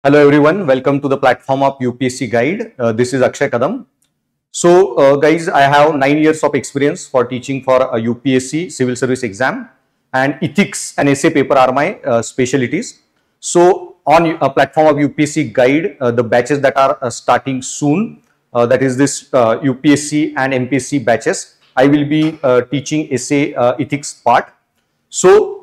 Hello everyone, welcome to the platform of UPSC Guide. This is Akshay Kadam. Guys, I have 9 years of experience for teaching for a UPSC civil service exam, and ethics and essay paper are my specialties. So on a platform of UPSC Guide, the batches that are starting soon, that is this UPSC and MPSC batches, I will be teaching essay ethics part. So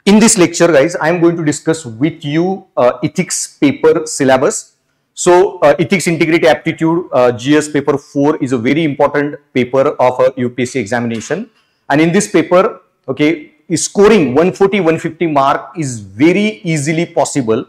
in this lecture, guys, I am going to discuss with you ethics paper syllabus. So ethics integrity aptitude GS paper 4 is a very important paper of a UPSC examination, and in this paper, okay, scoring 140-150 mark is very easily possible.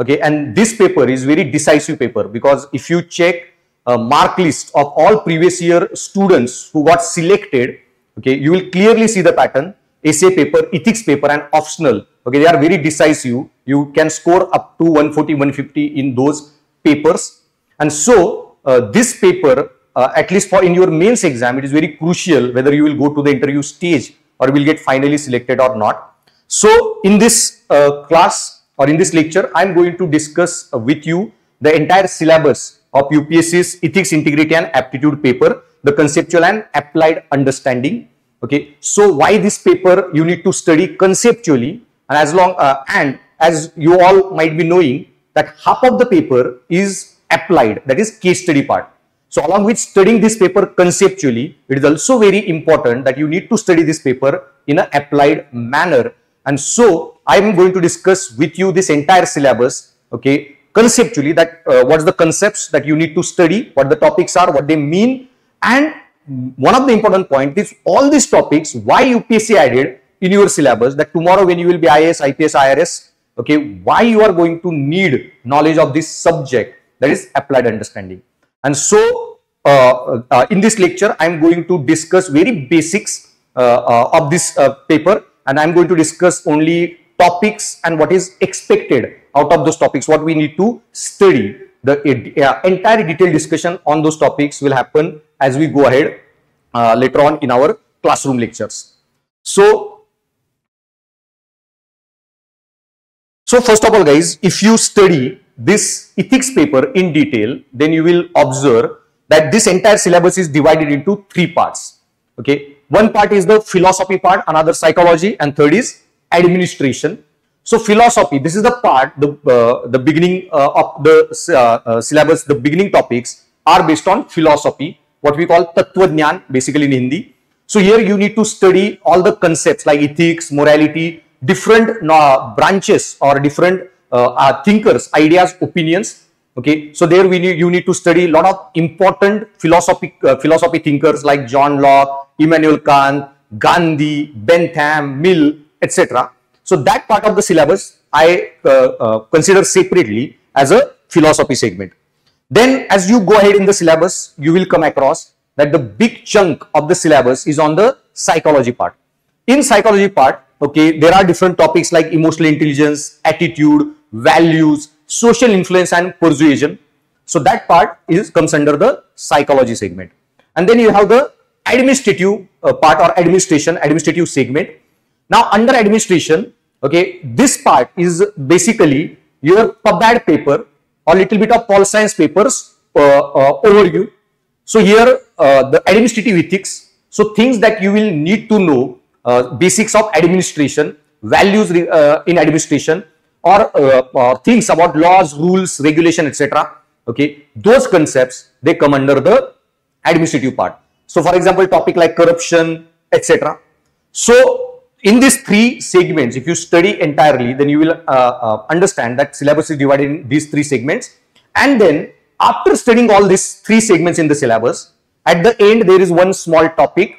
Okay, and this paper is very decisive paper, because if you check a mark list of all previous year students who got selected, okay, you will clearly see the pattern. Essay paper, ethics paper and optional, okay, they are very decisive. You can score up to 140-150 in those papers. And so this paper, at least for in your mains exam, it is very crucial whether you will go to the interview stage or will get finally selected or not. So in this class or in this lecture, I am going to discuss with you the entire syllabus of UPSC's ethics integrity and aptitude paper, the conceptual and applied understanding. Okay, so why this paper you need to study conceptually, and as you all might be knowing that half of the paper is applied, that is case study part. So along with studying this paper conceptually, it is also very important that you need to study this paper in an applied manner. And so I am going to discuss with you this entire syllabus, okay, conceptually, that what's the concepts that you need to study, what the topics are, what they mean, and one of the important points is all these topics, why UPSC added in your syllabus, that tomorrow when you will be IAS, IPS, IRS, okay, why you are going to need knowledge of this subject, that is applied understanding. And so in this lecture, I am going to discuss very basics of this paper, and I am going to discuss only topics and what is expected out of those topics, what we need to study. The entire detailed discussion on those topics will happen as we go ahead later on in our classroom lectures. So first of all, guys, if you study this ethics paper in detail, then you will observe that this entire syllabus is divided into 3 parts. Okay, one part is the philosophy part, another psychology, and third is administration. So philosophy, this is the part, the beginning of the syllabus, the beginning topics are based on philosophy, what we call Tattva Jnaan, basically in Hindi. So here you need to study all the concepts like ethics, morality, different branches or different thinkers, ideas, opinions. Okay, so there you need to study a lot of important philosophy thinkers like John Locke, Immanuel Kant, Gandhi, Bentham, Mill, etc. So that part of the syllabus I consider separately as a philosophy segment. Then as you go ahead in the syllabus, you will come across that the big chunk of the syllabus is on the psychology part. In psychology part, okay, there are different topics like emotional intelligence, attitude, values, social influence and persuasion. So that part comes under the psychology segment. And then you have the administrative part or administrative segment. Now under administration, okay, this part is basically your PubAd paper or little bit of Pol Science papers overview. So here the administrative ethics, so things that you will need to know, basics of administration, values in administration, or things about laws, rules, regulation, etc. Okay, those concepts, they come under the administrative part. So for example, topic like corruption, etc. So in these 3 segments, if you study entirely, then you will understand that syllabus is divided in these 3 segments. And then after studying all these 3 segments in the syllabus, at the end there is one small topic,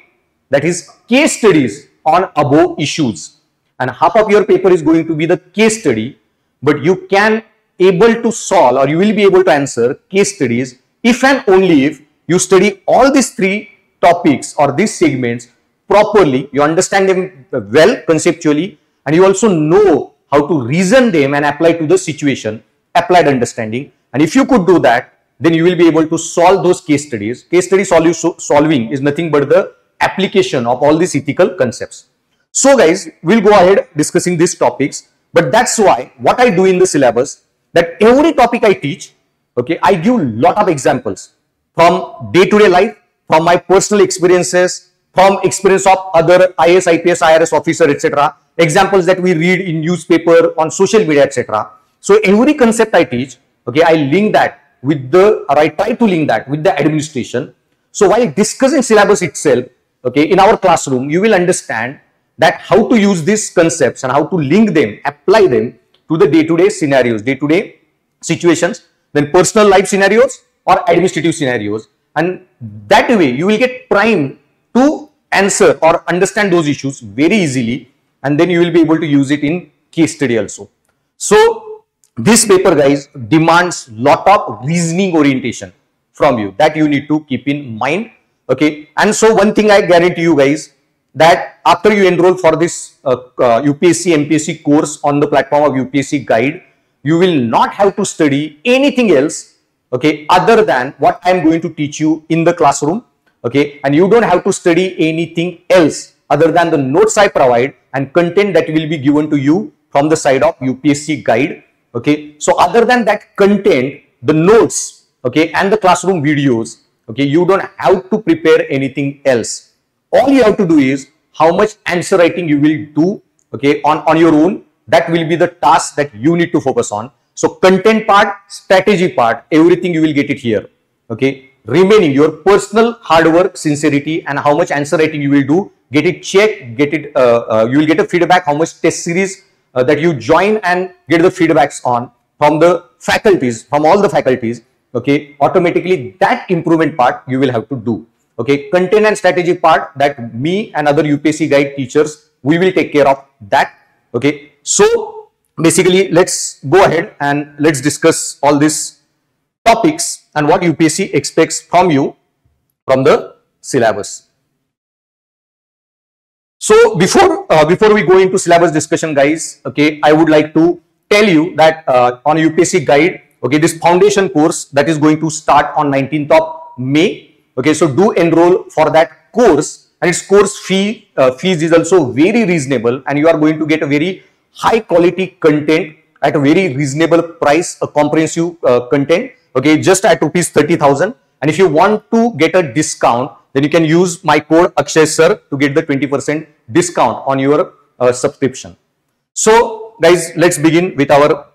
that is case studies on above issues. And half of your paper is going to be the case study, but you can able to solve or you will be able to answer case studies if and only if you study all these 3 topics or these segments properly, you understand them well conceptually, and you also know how to reason them and apply to the situation, applied understanding. And if you could do that, then you will be able to solve those case studies. Case study solving is nothing but the application of all these ethical concepts. So guys, we'll go ahead discussing these topics, but that's why what I do in the syllabus, that every topic I teach, okay, I give lot of examples from day-to-day life, from my personal experiences, from experience of other IAS, IPS, IRS officer, etc. Examples that we read in newspaper, on social media, etc. So every concept I teach, okay, I link that with the, or I try to link that with the administration. So while discussing syllabus itself, okay, in our classroom, you will understand that how to use these concepts and how to link them, apply them to the day-to-day scenarios, day-to-day situations, then personal life scenarios or administrative scenarios. And that way you will get primed to answer or understand those issues very easily, and then you will be able to use it in case study also. So this paper, guys, demands lot of reasoning orientation from you that you need to keep in mind. Okay, and so one thing I guarantee you guys, that after you enroll for this UPSC MPSC course on the platform of UPSC Guide, you will not have to study anything else, okay, other than what I am going to teach you in the classroom. Okay, and you don't have to study anything else other than the notes I provide and content that will be given to you from the side of UPSC Guide. Okay, so other than that content, the notes, okay, and the classroom videos, okay, you don't have to prepare anything else. All you have to do is how much answer writing you will do, okay, on your own. That will be the task that you need to focus on. So content part, strategy part, everything you will get it here. Okay, remaining your personal hard work, sincerity, and how much answer writing you will do, get it checked, get it, you will get a feedback, how much test series that you join and get the feedbacks on from the faculties, from all the faculties. Okay, automatically that improvement part you will have to do. Okay, content and strategy part, that me and other UPSC Guide teachers, we will take care of that. Okay, so basically let's go ahead and let's discuss all these topics and what UPSC expects from you from the syllabus. So before we go into syllabus discussion, guys, okay, I would like to tell you that on UPSC Guide, okay, this foundation course that is going to start on 19th of May. Okay, so do enroll for that course, and its course fees is also very reasonable, and you are going to get a very high quality content at a very reasonable price, a comprehensive content, okay, just at ₹30,000. And if you want to get a discount, then you can use my code Akshay Sir to get the 20% discount on your subscription. So guys, let's begin with our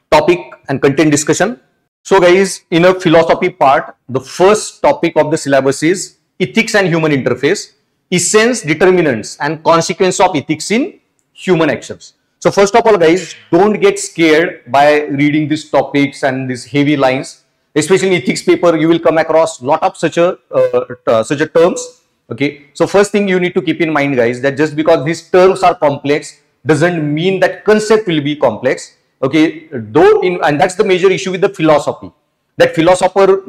topic and content discussion. So guys, in a philosophy part, the first topic of the syllabus is ethics and human interface, essence, determinants and consequence of ethics in human actions. So first of all, guys, don't get scared by reading these topics and these heavy lines. Especially in ethics paper, you will come across lot of such a terms. Okay, so first thing you need to keep in mind, guys, that just because these terms are complex doesn't mean that concept will be complex. Okay, and that's the major issue with the philosophy, that philosopher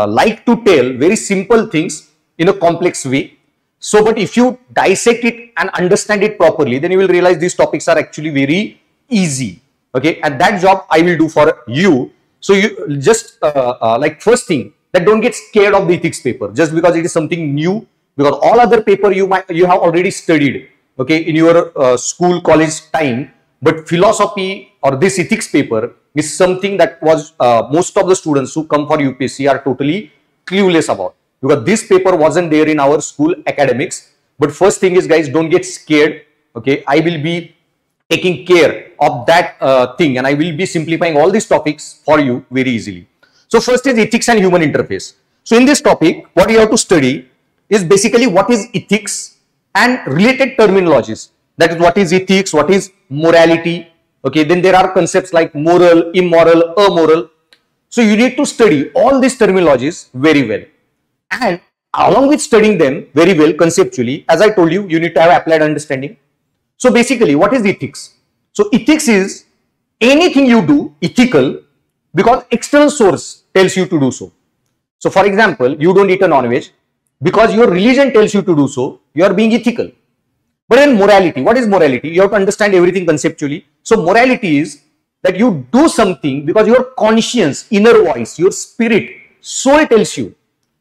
like to tell very simple things in a complex way. So, but if you dissect it and understand it properly, then you will realize these topics are actually very easy. Okay, and that job I will do for you. So you just like first thing, that don't get scared of the ethics paper just because it is something new, because all other paper you have already studied, okay, in your school, college time. But philosophy or this ethics paper is something that was most of the students who come for UPSC are totally clueless about, because this paper wasn't there in our school academics. But first thing is, guys, don't get scared. Okay, I will be taking care of that thing, and I will be simplifying all these topics for you very easily. So first is ethics and human interface. So in this topic, what you have to study is basically what is ethics and related terminologies. That is, what is ethics, what is morality. Okay, then there are concepts like moral, immoral, amoral. So you need to study all these terminologies very well, and along with studying them very well conceptually, as I told you, you need to have applied understanding. So basically, what is ethics? So ethics is anything you do ethical because external source tells you to do so. So for example, you don't eat a non-veg because your religion tells you to do so, you are being ethical. But in morality, what is morality? You have to understand everything conceptually. So morality is that you do something because your conscience, inner voice, your spirit, soul tells you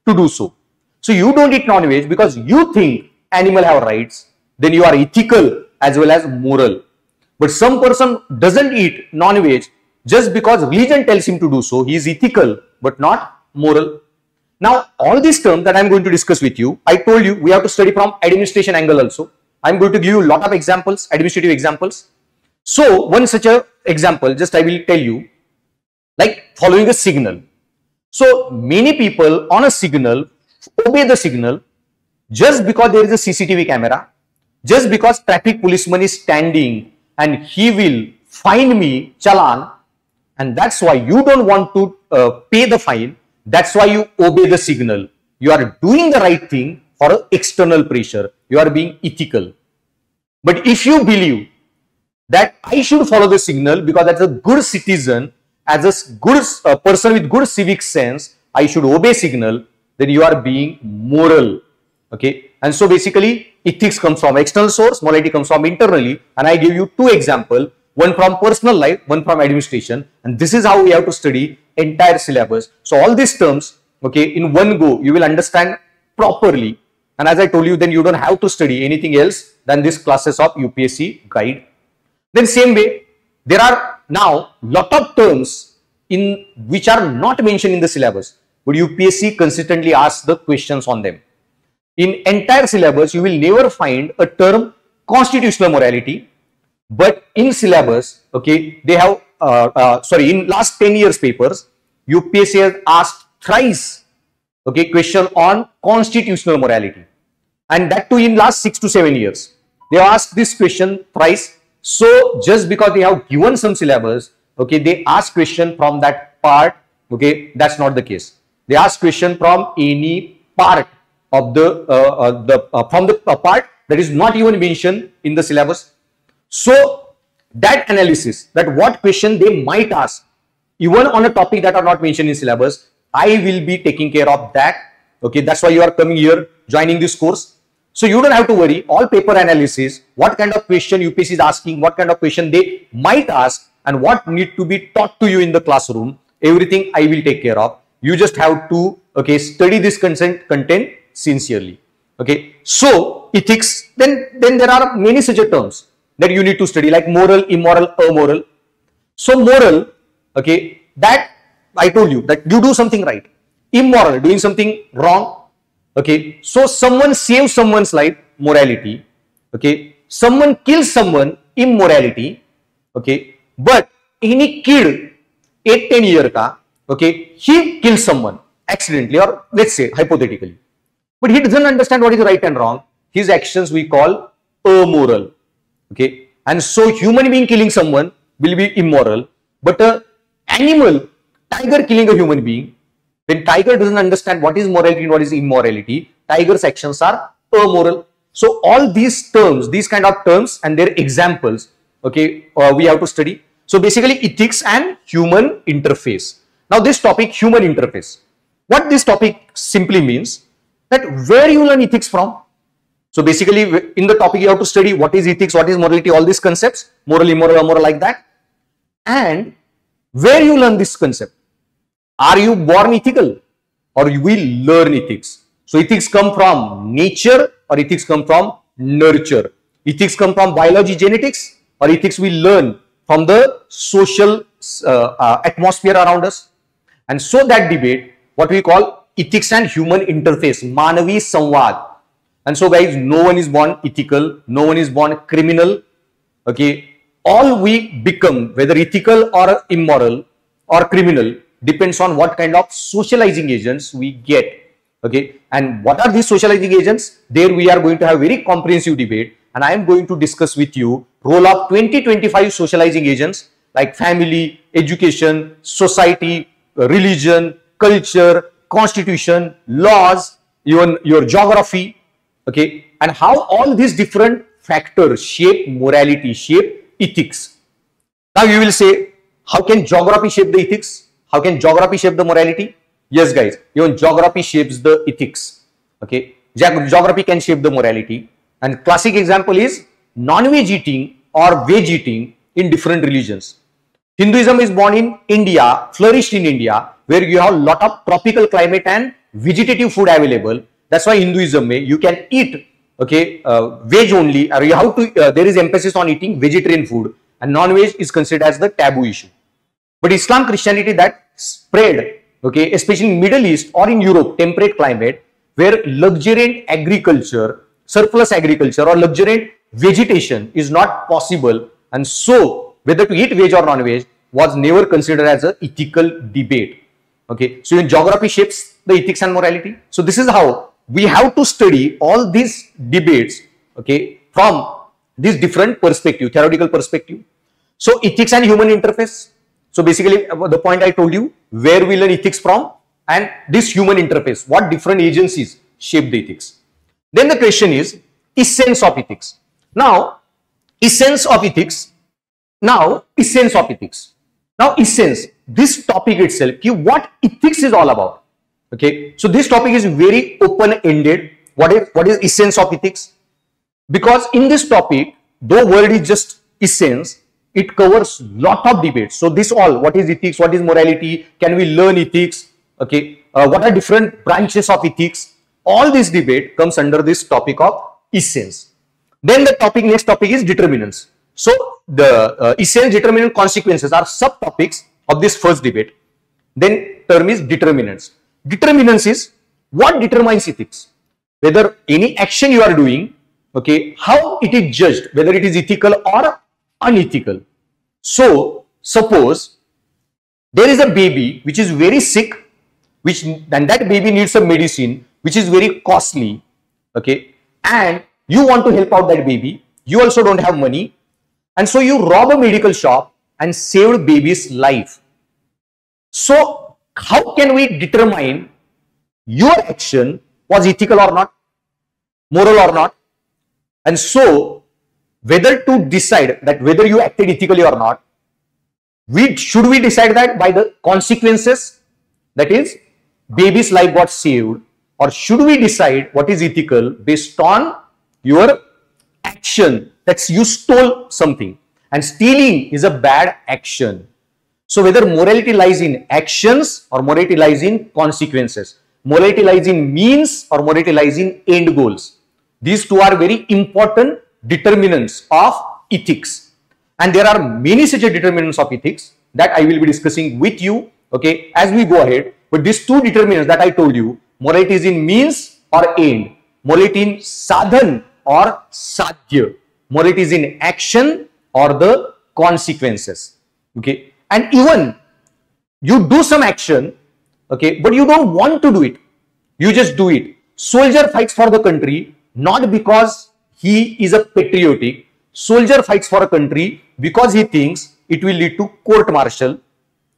to do so. So you don't eat non-veg because you think animal have rights, then you are ethical as well as moral. But some person doesn't eat non-veg just because religion tells him to do so. He is ethical but not moral. Now, all these terms that I am going to discuss with you, I told you we have to study from administration angle also. I am going to give you a lot of examples, administrative examples. So, one such a example, just I will tell you, like following a signal. So, many people on a signal obey the signal just because there is a CCTV camera, just because traffic policeman is standing and he will fine me, challan, and that's why you don't want to pay the fine. That's why you obey the signal. You are doing the right thing for external pressure. You are being ethical. But if you believe that I should follow the signal because as a good citizen, as a good person with good civic sense, I should obey signal, then you are being moral. Okay. And so basically ethics comes from external source, morality comes from internally. And I give you two examples, one from personal life, one from administration. And this is how we have to study entire syllabus. So all these terms, okay, in one go, you will understand properly. And as I told you, then you don't have to study anything else than these classes of UPSC guide. Then same way, there are now lot of terms in which are not mentioned in the syllabus, but UPSC consistently asks the questions on them. In entire syllabus, you will never find a term constitutional morality, but in syllabus, okay, they have, in last 10 years papers, UPSC has asked thrice, okay, question on constitutional morality, and that too in last 6 to 7 years. They have asked this question thrice. So just because they have given some syllabus, okay, they ask question from that part, okay, that's not the case. They ask question from any part of the part that is not even mentioned in the syllabus. So that analysis, that what question they might ask, even on a topic that are not mentioned in syllabus, I will be taking care of that. Okay, that's why you are coming here, joining this course. So you don't have to worry, all paper analysis, what kind of question UPSC is asking, what kind of question they might ask, and what need to be taught to you in the classroom, everything I will take care of. You just have to, okay, study this content sincerely. Okay, so ethics, then there are many such terms that you need to study, like moral, immoral, amoral. So moral, okay, that I told you that you do something right. Immoral, doing something wrong. Okay, so someone saves someone's life, morality. Okay, someone kills someone, immorality. Okay, but any kid 8-10 year ka, okay, he kills someone accidentally, or let's say hypothetically, but he doesn't understand what is right and wrong. His actions we call amoral. Okay, and so human being killing someone will be immoral, but a animal, tiger killing a human being, when tiger doesn't understand what is morality and what is immorality, tiger's actions are amoral. So all these terms, these kind of terms and their examples, okay, we have to study. So basically ethics and human interface. Now this topic, human interface, what this topic simply means, that where you learn ethics from. So basically in the topic you have to study what is ethics, what is morality, all these concepts, moral, immoral, amoral, like that. And where you learn this concept. Are you born ethical or you will learn ethics? So ethics come from nature or ethics come from nurture? Ethics come from biology, genetics, or ethics we learn from the social atmosphere around us? And so that debate, what we call ethics and human interface, Manavi Samvad. And so guys, no one is born ethical, no one is born criminal. Okay, all we become, whether ethical or immoral or criminal, depends on what kind of socializing agents we get. Okay, and what are these socializing agents? There we are going to have very comprehensive debate, and I am going to discuss with you role of 20-25 socializing agents like family, education, society, religion, culture, constitution, laws, even your geography. Okay, and how all these different factors shape morality, shape ethics. Now you will say, how can geography shape the ethics? How can geography shape the morality? Yes guys, even geography shapes the ethics. Okay, geography can shape the morality, and classic example is non-veg eating or veg eating in different religions. Hinduism is born in India, flourished in India, where you have a lot of tropical climate and vegetative food available. That's why Hinduism you can eat, okay, veg only, or you have to, there is emphasis on eating vegetarian food, and non-veg is considered as the taboo issue. but Islam, Christianity that spread, okay, especially in Middle East or in Europe, temperate climate, where luxuriant agriculture, surplus agriculture or luxuriant vegetation is not possible, and so whether to eat veg or non-veg was never considered as an ethical debate. Okay, so in geography shapes the ethics and morality. So this is how we have to study all these debates, okay, from this different perspective, theoretical perspective. So ethics and human interface. So basically the point I told you, where we learn ethics from, and this human interface, what different agencies shape the ethics. Then the question is essence of ethics. Now essence of ethics. Now essence, this topic itself, what ethics is all about. Okay, so this topic is very open-ended. What is essence of ethics? Because in this topic, though word is just essence, it covers lot of debates. So this all, what is ethics, what is morality, can we learn ethics, okay, what are different branches of ethics, all this debate comes under this topic of essence. Then the next topic is determinants. So the essence, determinant, consequences are subtopics of this first debate. Then term is determinants. Determinants is what determines ethics, whether any action you are doing, okay, how it is judged, whether it is ethical or unethical. So suppose there is a baby which is very sick, and that baby needs some medicine which is very costly, okay, and you want to help out that baby, you also don't have money, and so you rob a medical shop and saved baby's life. So how can we determine your action was ethical or not, moral or not? And so whether to decide that whether you acted ethically or not, should we decide that by the consequences, that is baby's life got saved, or should we decide what is ethical based on your action, that you stole something, and stealing is a bad action. So whether morality lies in actions or morality lies in consequences, morality lies in means or morality lies in end goals. These two are very important determinants of ethics, and there are many such determinants of ethics that I will be discussing with you, okay, as we go ahead. But these two determinants that I told you, morality is in means or end, morality in sadhan or sadhya, morality is in action or the consequences, okay. And even you do some action, okay, but you don't want to do it, you just do it. Soldier fights for the country not because he is a patriotic. Soldier fights for a country because he thinks it will lead to court martial,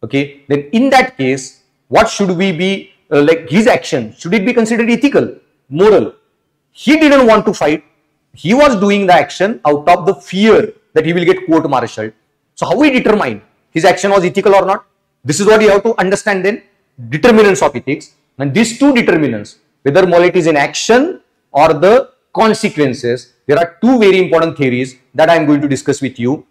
okay. Then in that case, what should we be like his action, should it be considered ethical, moral? He didn't want to fight, he was doing the action out of the fear that he will get court martialed. So how we determine his action was ethical or not? This is what you have to understand. Then determinants of ethics, and these two determinants, whether morality is in action or the consequences, there are two very important theories that I am going to discuss with you.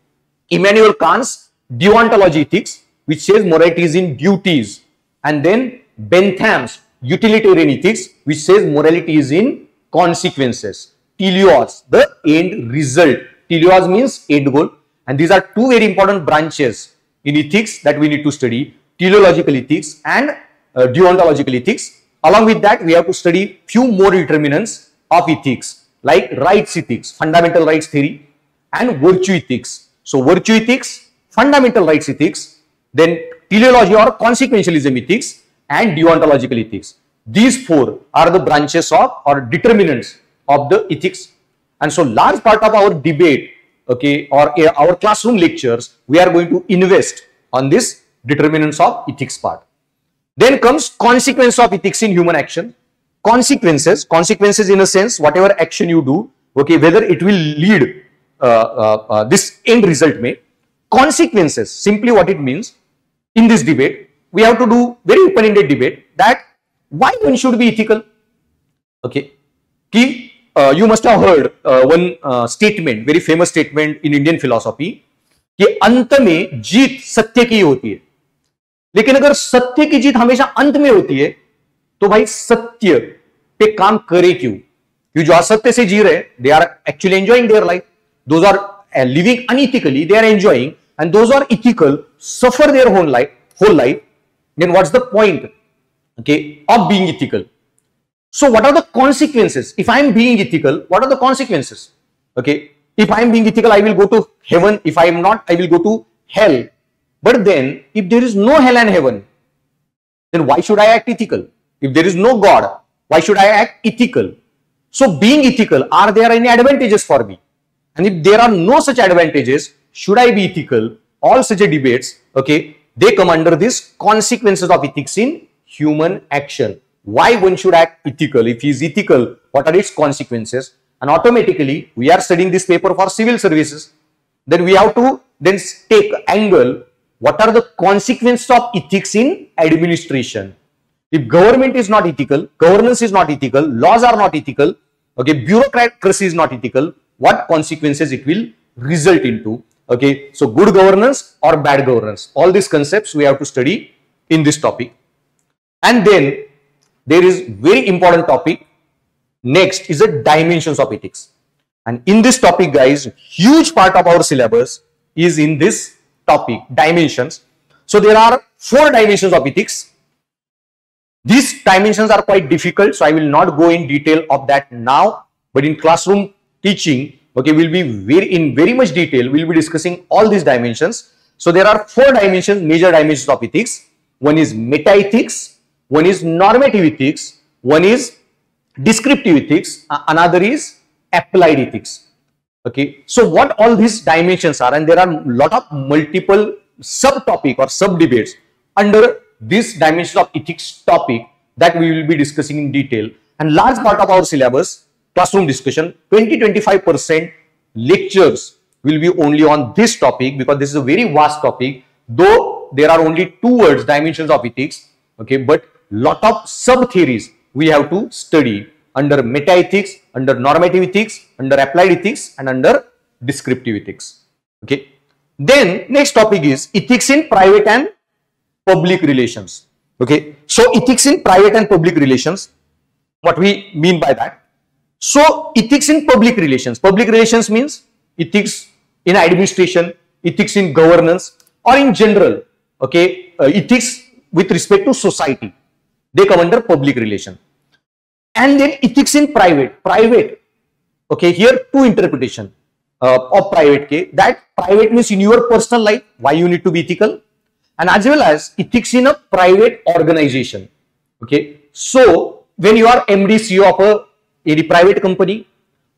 Immanuel Kant's deontology ethics, which says morality is in duties, and then Bentham's utilitarian ethics, which says morality is in consequences. Teleos, the end result. Teleos means end goal, and these are two very important branches in ethics that we need to study: teleological ethics and deontological ethics. Along with that, we have to study few more determinants of ethics, like rights ethics, fundamental rights theory, and virtue ethics. So virtue ethics, fundamental rights ethics, then teleology or consequentialism ethics, and deontological ethics. These four are the branches of or determinants of the ethics. And so large part of our debate, okay, or our classroom lectures, we are going to invest on this determinants of ethics part. Then comes consequence of ethics in human action. Consequences in a sense, whatever action you do, okay, whether it will lead this end result may. Consequences, simply what it means in this debate, we have to do very open-ended debate that why one should be ethical. Okay, you must have heard one statement, very famous statement in Indian philosophy, कि अंत में जीत सत्य की होती है. लेकिन अगर सत्य की जीत हमेशा अंत में होती है, तो भाई सत्य पे काम करे क्यों? क्योंकि जो असत्य से जी रहे, they are actually enjoying their life. Those are living unethically, they are enjoying. and those who are ethical suffer their whole life, then what's the point, okay, of being ethical? So what are the consequences? If I am being ethical, what are the consequences? Okay, if I am being ethical, I will go to heaven. If I am not, I will go to hell. But then, if there is no hell and heaven, then why should I act ethical? If there is no God, why should I act ethical? So being ethical, are there any advantages for me? And if there are no such advantages, should I be ethical? All such debates, okay, they come under this consequences of ethics in human action. Why one should act ethical? If he is ethical, what are its consequences? And automatically, we are studying this paper for civil services. Then we have to then take angle, what are the consequences of ethics in administration? If government is not ethical, governance is not ethical, laws are not ethical, okay, bureaucracy is not ethical, what consequences it will result into? Okay, so good governance or bad governance, all these concepts we have to study in this topic. And then there is very important topic, next is the dimensions of ethics. And in this topic, guys, huge part of our syllabus is in this topic, dimensions. So there are 4 dimensions of ethics. These dimensions are quite difficult, so I will not go in detail of that now, but in classroom teaching, okay, we'll be very much detail, we'll be discussing all these dimensions. So there are 4 dimensions, major dimensions of ethics. One is meta-ethics, one is normative ethics, one is descriptive ethics, another is applied ethics. Okay, so what all these dimensions are, and there are a lot of multiple subtopic or sub debates under this dimension of ethics topic that we will be discussing in detail. And large part of our syllabus, classroom discussion, 20-25% lectures will be only on this topic, because this is a very vast topic, though there are only 2 words, dimensions of ethics, okay, but lot of sub theories we have to study under meta ethics, under normative ethics, under applied ethics, and under descriptive ethics. Okay, then next topic is ethics in private and public relations. Okay, so ethics in private and public relations, what we mean by that? So ethics in public relations means ethics in administration, ethics in governance, or in general, okay, ethics with respect to society, they come under public relation. And then ethics in private, okay, here 2 interpretation of private, that private means in your personal life, why you need to be ethical, and as well as ethics in a private organization. Okay, so when you are MD CEO of any private company,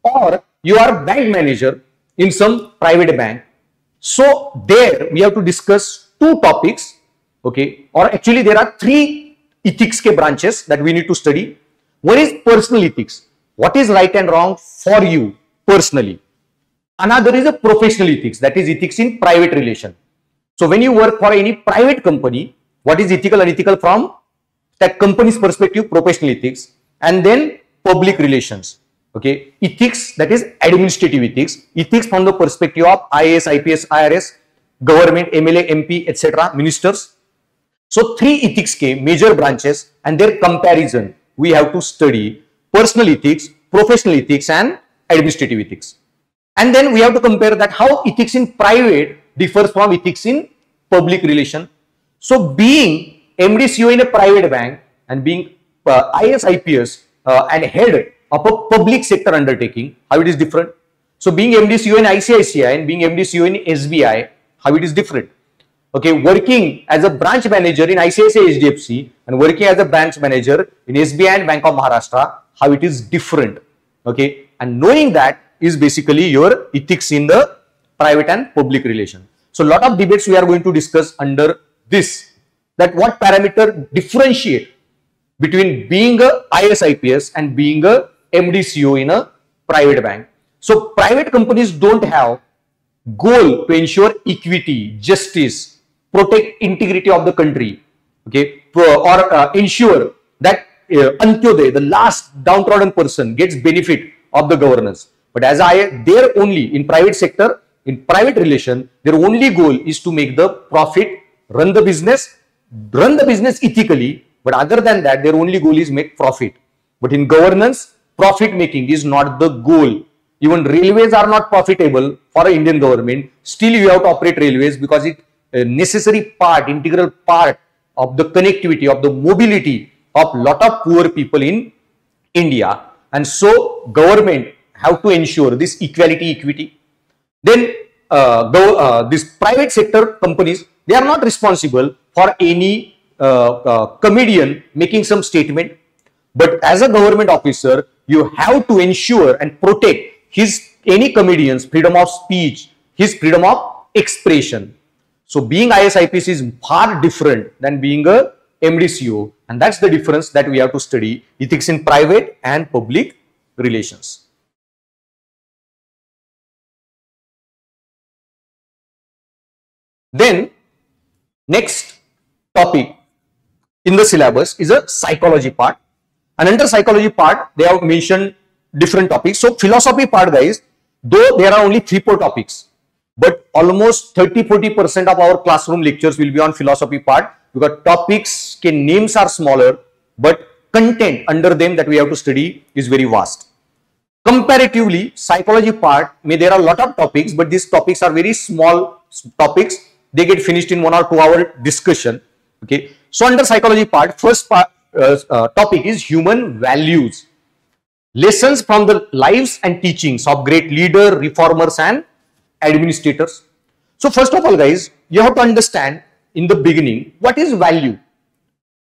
or you are bank manager in some private bank, so there we have to discuss 2 topics, okay, or actually there are 3 ethics ke branches that we need to study. One is personal ethics, what is right and wrong for you personally. Another is a professional ethics, that is ethics in private relation. So when you work for any private company, what is ethical and unethical from that company's perspective, professional ethics. And then public relations, okay, ethics, that is administrative ethics, ethics from the perspective of IAS, IPS, IRS, government, MLA, MP, etc., ministers. So 3 ethics ke major branches, and their comparison we have to study: personal ethics, professional ethics, and administrative ethics. And then we have to compare that how ethics in private differs from ethics in public relation. So being MD CEO in a private bank and being IAS, IPS and head of a public sector undertaking, how it is different. So being MD CEO in ICICI and being MD CEO in SBI, how it is different. Okay, working as a branch manager in ICICI HDFC and working as a branch manager in SBI and Bank of Maharashtra, how it is different. Okay, and knowing that is basically your ethics in the private and public relation. So lot of debates we are going to discuss under this, that what parameter differentiate between being a IAS, IPS and being a MD CEO in a private bank. So private companies don't have goal to ensure equity, justice, protect integrity of the country, okay, or ensure that Antyodaya, the last downtrodden person, gets benefit of the governance. But as there only in private sector, in private relation, their only goal is to make the profit, run the business ethically. But other than that, their only goal is make profit. But in governance, profit making is not the goal. Even railways are not profitable for an Indian government. Still, you have to operate railways because it a necessary part, integral part of the connectivity, of the mobility of lot of poor people in India. And so, government have to ensure this equity. Then, this private sector companies, they are not responsible for any comedian making some statement. But as a government officer, you have to ensure and protect any comedian's freedom of speech, his freedom of expression. So being IS/IPS is far different than being a MDCO, and that's the difference that we have to study ethics in private and public relations. Then next topic in the syllabus is a psychology part, and under psychology part they have mentioned different topics. So philosophy part, guys, though there are only 3-4 topics, but almost 30-40% of our classroom lectures will be on philosophy part, because topics names are smaller, but content under them that we have to study is very vast. Comparatively, psychology part, there are a lot of topics, but these topics are very small topics. They get finished in 1 or 2 hour discussion. Okay. So under psychology part, first topic is human values. Lessons from the lives and teachings of great leaders, reformers and administrators. So first of all, guys, you have to understand in the beginning what is value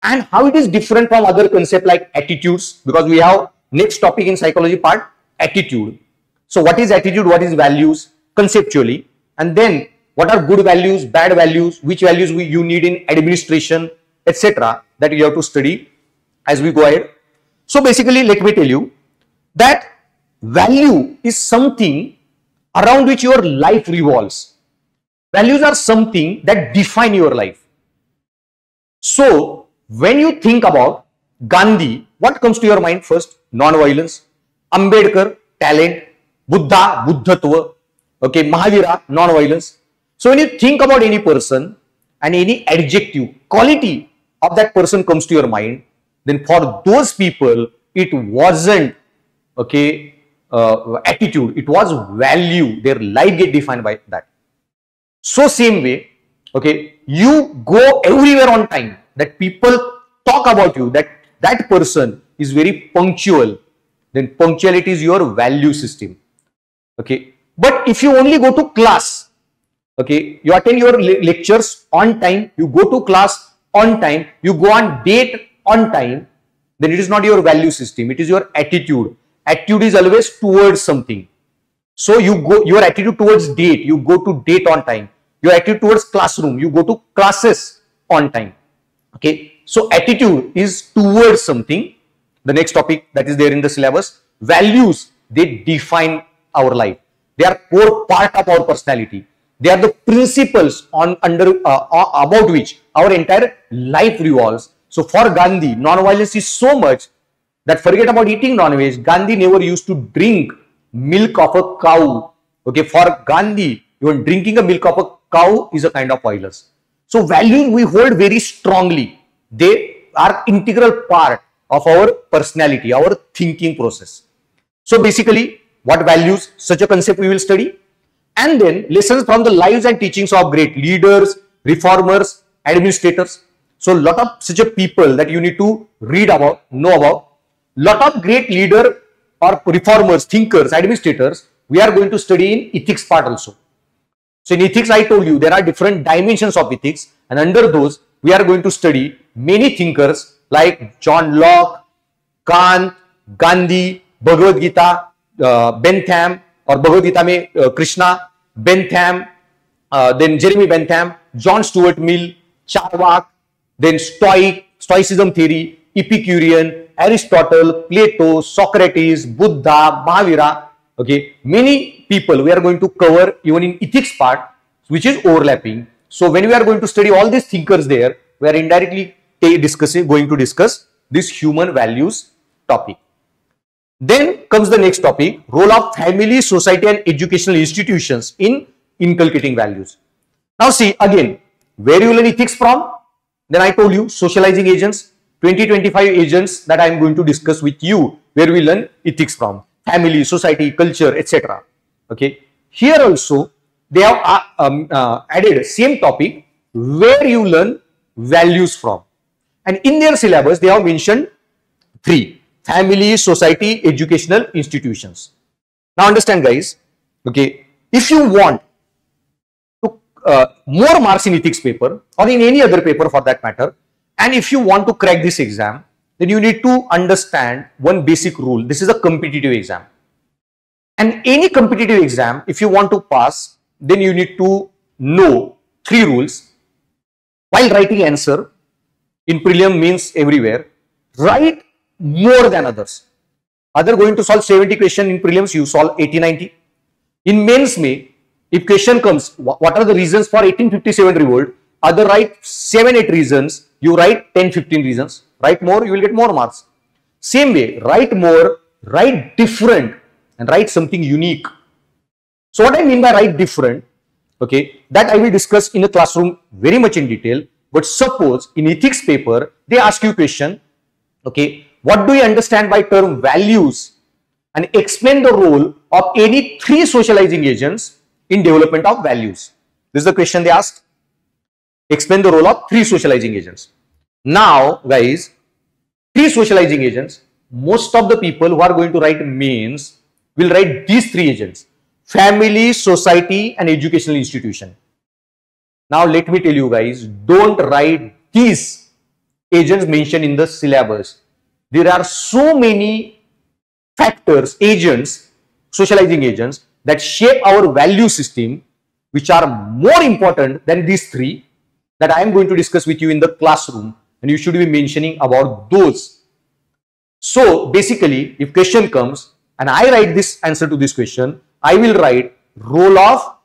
and how it is different from other concepts like attitudes, because we have next topic in psychology part, attitude. So what is attitude, what is values conceptually, and then what are good values, bad values, which values you need in administration, etc. that you have to study as we go ahead. So basically, let me tell you that value is something around which your life revolves. Values are something that define your life. So when you think about Gandhi, what comes to your mind first? Non-violence. Ambedkar, talent. Buddha, Buddhatva. Okay, Mahavira, non-violence. So when you think about any person and any adjective, quality of that person comes to your mind, then for those people, it wasn't attitude, it was value. Their life get defined by that. So same way, you go everywhere on time, that people talk about you, that person is very punctual, then punctuality is your value system. But if you only go to class, you attend your lectures on time, you go to class on time, you go on date on time, then it is not your value system, it is your attitude. Attitude is always towards something. So your attitude towards date, you go to date on time. Your attitude towards classroom, you go to classes on time. So attitude is towards something. The next topic that is there in the syllabus, values, they define our life. They are core part of our personality. They are the principles about which our entire life revolves. So for Gandhi, non-violence is so much that forget about eating non-veg. Gandhi never used to drink milk of a cow. For Gandhi, even drinking a milk of a cow is a kind of violence. So values we hold very strongly. They are integral part of our personality, our thinking process. So basically, what values, such a concept we will study. And then lessons from the lives and teachings of great leaders, reformers, administrators. So lot of such a people that you need to read about, know about. Lot of great leaders or reformers, thinkers, administrators, we are going to study in ethics part also. So in ethics, I told you there are different dimensions of ethics, and under those we are going to study many thinkers like John Locke, Kant, Gandhi, Bhagavad Gita, Bentham, or Bhagavad Gita mein Krishna, Bentham, then Jeremy Bentham, John Stuart Mill, Charvak, then Stoicism theory, Epicurean, Aristotle, Plato, Socrates, Buddha, Mahavira. Many people we are going to cover even in ethics part, which is overlapping. So when we are going to study all these thinkers there, we are indirectly going to discuss this human values topic. Then comes the next topic, role of family, society and educational institutions in inculcating values. Now see again, where you will learn ethics from? Then I told you socializing agents, 20-25 agents that I am going to discuss with you, where we learn ethics from. family, society, culture, etc. Okay, here also they have added same topic where you learn values from, and in their syllabus they have mentioned three: family, society, educational institutions. Now understand guys, okay, if you want to more marks in ethics paper or in any other paper for that matter, and if you want to crack this exam, then you need to understand one basic rule. This is a competitive exam, and any competitive exam, if you want to pass, then you need to know three rules. While writing answer in prelim means everywhere, write more than others. Other going to solve 70 question in prelims, you solve 80-90. In mains may, if question comes, what are the reasons for 1857 revolt? Other write 7-8 reasons, you write 10-15 reasons. Write more, you will get more marks. Same way, write more, write different, and write something unique. So what I mean by write different, okay, that I will discuss in a classroom very much in detail. But suppose in ethics paper, they ask you question, okay, what do you understand by term values, and explain the role of any three socializing agents in development of values. This is the question they asked. Explain the role of three socializing agents. Now guys, three socializing agents, most of the people who are going to write mains will write these three agents: family, society, and educational institution. Now let me tell you guys, don't write these agents mentioned in the syllabus. There are so many factors, agents, socializing agents that shape our value system, which are more important than these three that I am going to discuss with you in the classroom, and you should be mentioning about those. So basically, if question comes and I write this answer to this question, I will write role of,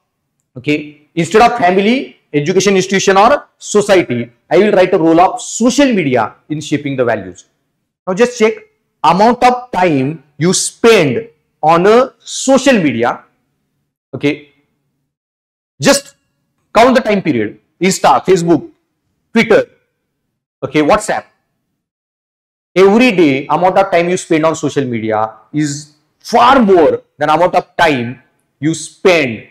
okay, instead of family, education institution or society, I will write a role of social media in shaping the values. Now just check amount of time you spend on a social media, okay, just count the time period. Insta, Facebook, Twitter, okay, WhatsApp. Every day amount of time you spend on social media is far more than amount of time you spend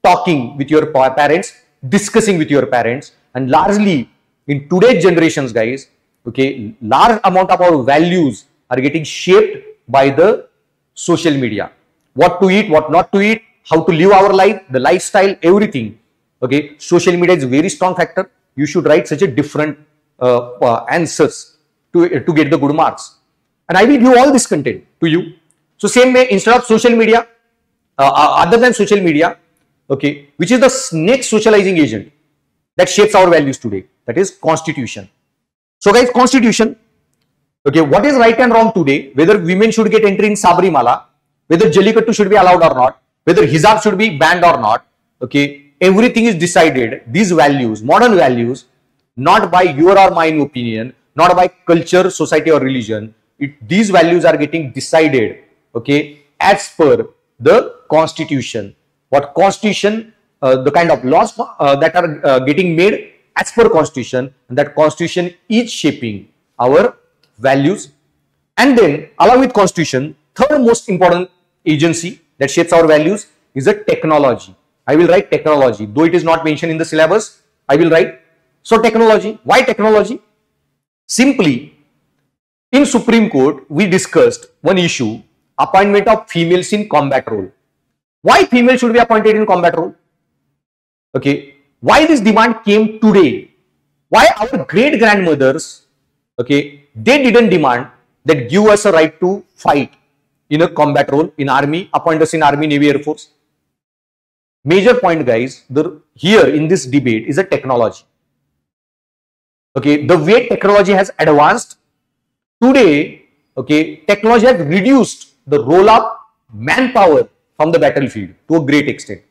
talking with your parents, discussing with your parents. And largely in today's generations guys, okay, large amount of our values are getting shaped by the social media. What to eat, what not to eat, how to live our life, the lifestyle, everything. Okay, social media is a very strong factor. You should write such a different answers to get the good marks. And I will give all this content to you. So same way, instead of social media, other than social media, okay, which is the next socializing agent that shapes our values today, that is constitution. So guys, constitution, okay, what is right and wrong today, whether women should get entry in Sabrimala, whether Jallikattu should be allowed or not, whether hijab should be banned or not, okay, everything is decided, these values, modern values, not by your or my opinion, not by culture, society or religion. These values are getting decided, okay, as per the constitution. What constitution, the kind of laws that are getting made as per constitution, and that constitution is shaping our values. And then along with constitution, third most important agency that shapes our values is a technology. I will write technology, though it is not mentioned in the syllabus, I will write. So technology, why technology? Simply, in Supreme Court, we discussed one issue, appointment of females in combat role. Why females should be appointed in combat role? Okay, why this demand came today? Why our great grandmothers, okay, they didn't demand that give us a right to fight in a combat role in army, appoint us in army, navy, air force. Major point guys, here in this debate is a technology. Okay, the way technology has advanced today, okay, technology has reduced the role of manpower from the battlefield to a great extent.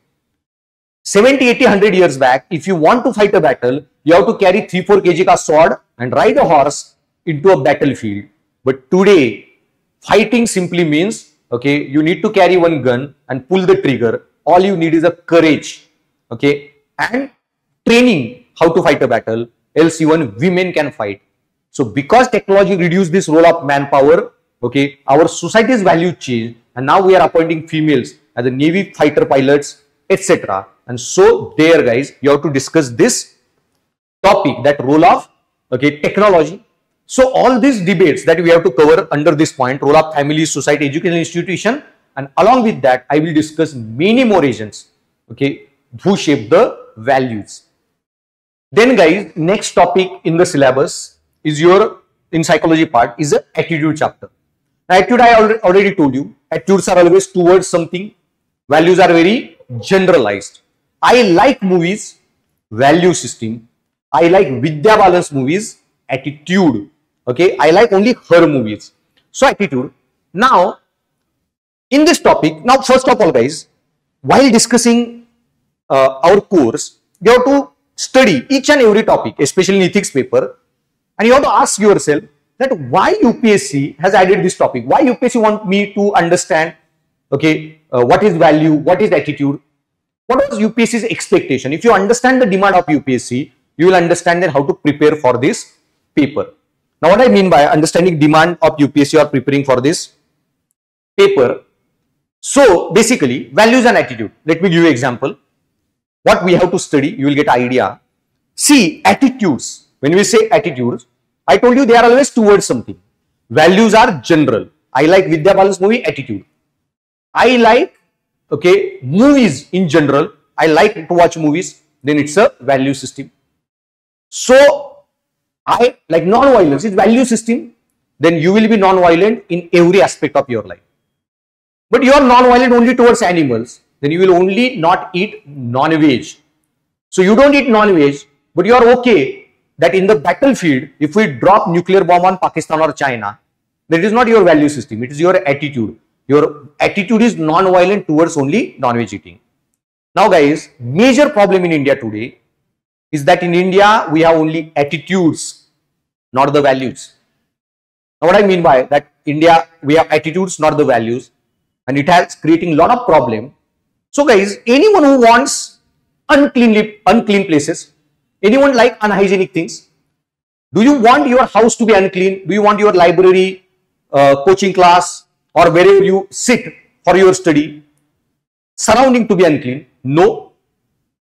70, 80, 100 years back, if you want to fight a battle, you have to carry 3-4 kg ka sword and ride a horse into a battlefield. But today, fighting simply means, okay, you need to carry one gun and pull the trigger. All you need is a courage, okay, and training how to fight a battle, else even women can fight. So because technology reduced this role of manpower, okay, our society's value changed, and now we are appointing females as the Navy fighter pilots, etc. And so there, guys, you have to discuss this topic, that role of technology. So all these debates that we have to cover under this point, role of family, society, educational institution, and along with that, I will discuss many more agents, who shape the values. Then, guys, next topic in the syllabus is your, in psychology part, is the attitude chapter. Now, attitude I already told you, attitudes are always towards something, values are very generalized. I like movies, value system. I like Vidya Balan's movies, attitude. I like only her movies. So attitude. Now, in this topic, now first of all, guys, while discussing our course, you have to study each and every topic, especially in ethics paper, and you have to ask yourself that why UPSC has added this topic? Why UPSC want me to understand, what is value, what is attitude? What was UPSC's expectation? If you understand the demand of UPSC, you will understand then how to prepare for this paper. Now, what I mean by understanding demand of UPSC or preparing for this paper. So, basically, values and attitude. Let me give you an example. What we have to study, you will get idea. See, attitudes. When we say attitudes, I told you they are always towards something. Values are general. I like Vidya Balan's movie, attitude. I like, movies in general. I like to watch movies. Then it's a value system. So, I like non-violence is value system. Then you will be non-violent in every aspect of your life. But you are non-violent only towards animals. Then you will only not eat non-veg. So, you don't eat non-veg, but you are okay that in the battlefield, if we drop nuclear bomb on Pakistan or China, that is not your value system. It is your attitude. Your attitude is non-violent towards only non-veg eating. Now, guys, major problem in India today is that in India, we have only attitudes, not the values. Now, what I mean by that, India, we have attitudes, not the values, and it has creating a lot of problem. So, guys, anyone who wants unclean places, anyone like unhygienic things, do you want your house to be unclean? Do you want your library, coaching class, or wherever you sit for your study, surrounding to be unclean? No.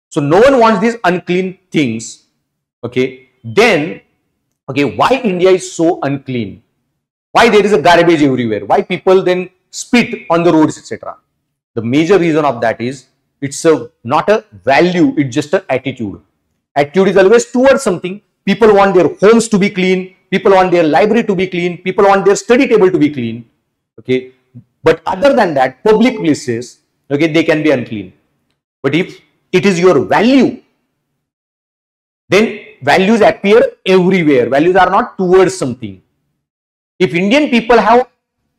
So, no one wants these unclean things. Then, why India is so unclean? Why there is a garbage everywhere? Why people then spit on the roads, etc.? The major reason of that is it's not a value, it's just an attitude. Attitude is always towards something. People want their homes to be clean. People want their library to be clean. People want their study table to be clean. But other than that, public places, they can be unclean. But if it is your value, then values appear everywhere. Values are not towards something. If Indian people have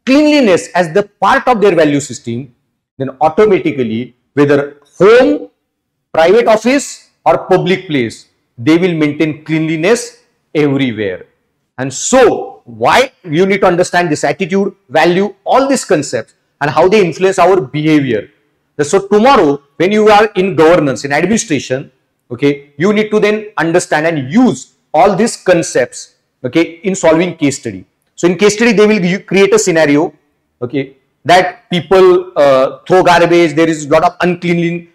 cleanliness as the part of their value system, then automatically, whether home, private office or public place, they will maintain cleanliness everywhere. And so, why you need to understand this attitude, value, all these concepts and how they influence our behavior. So, tomorrow, when you are in governance, in administration, you need to then understand and use all these concepts, in solving case study. So, in case study, they will create a scenario, that people throw garbage, there is a lot of unclean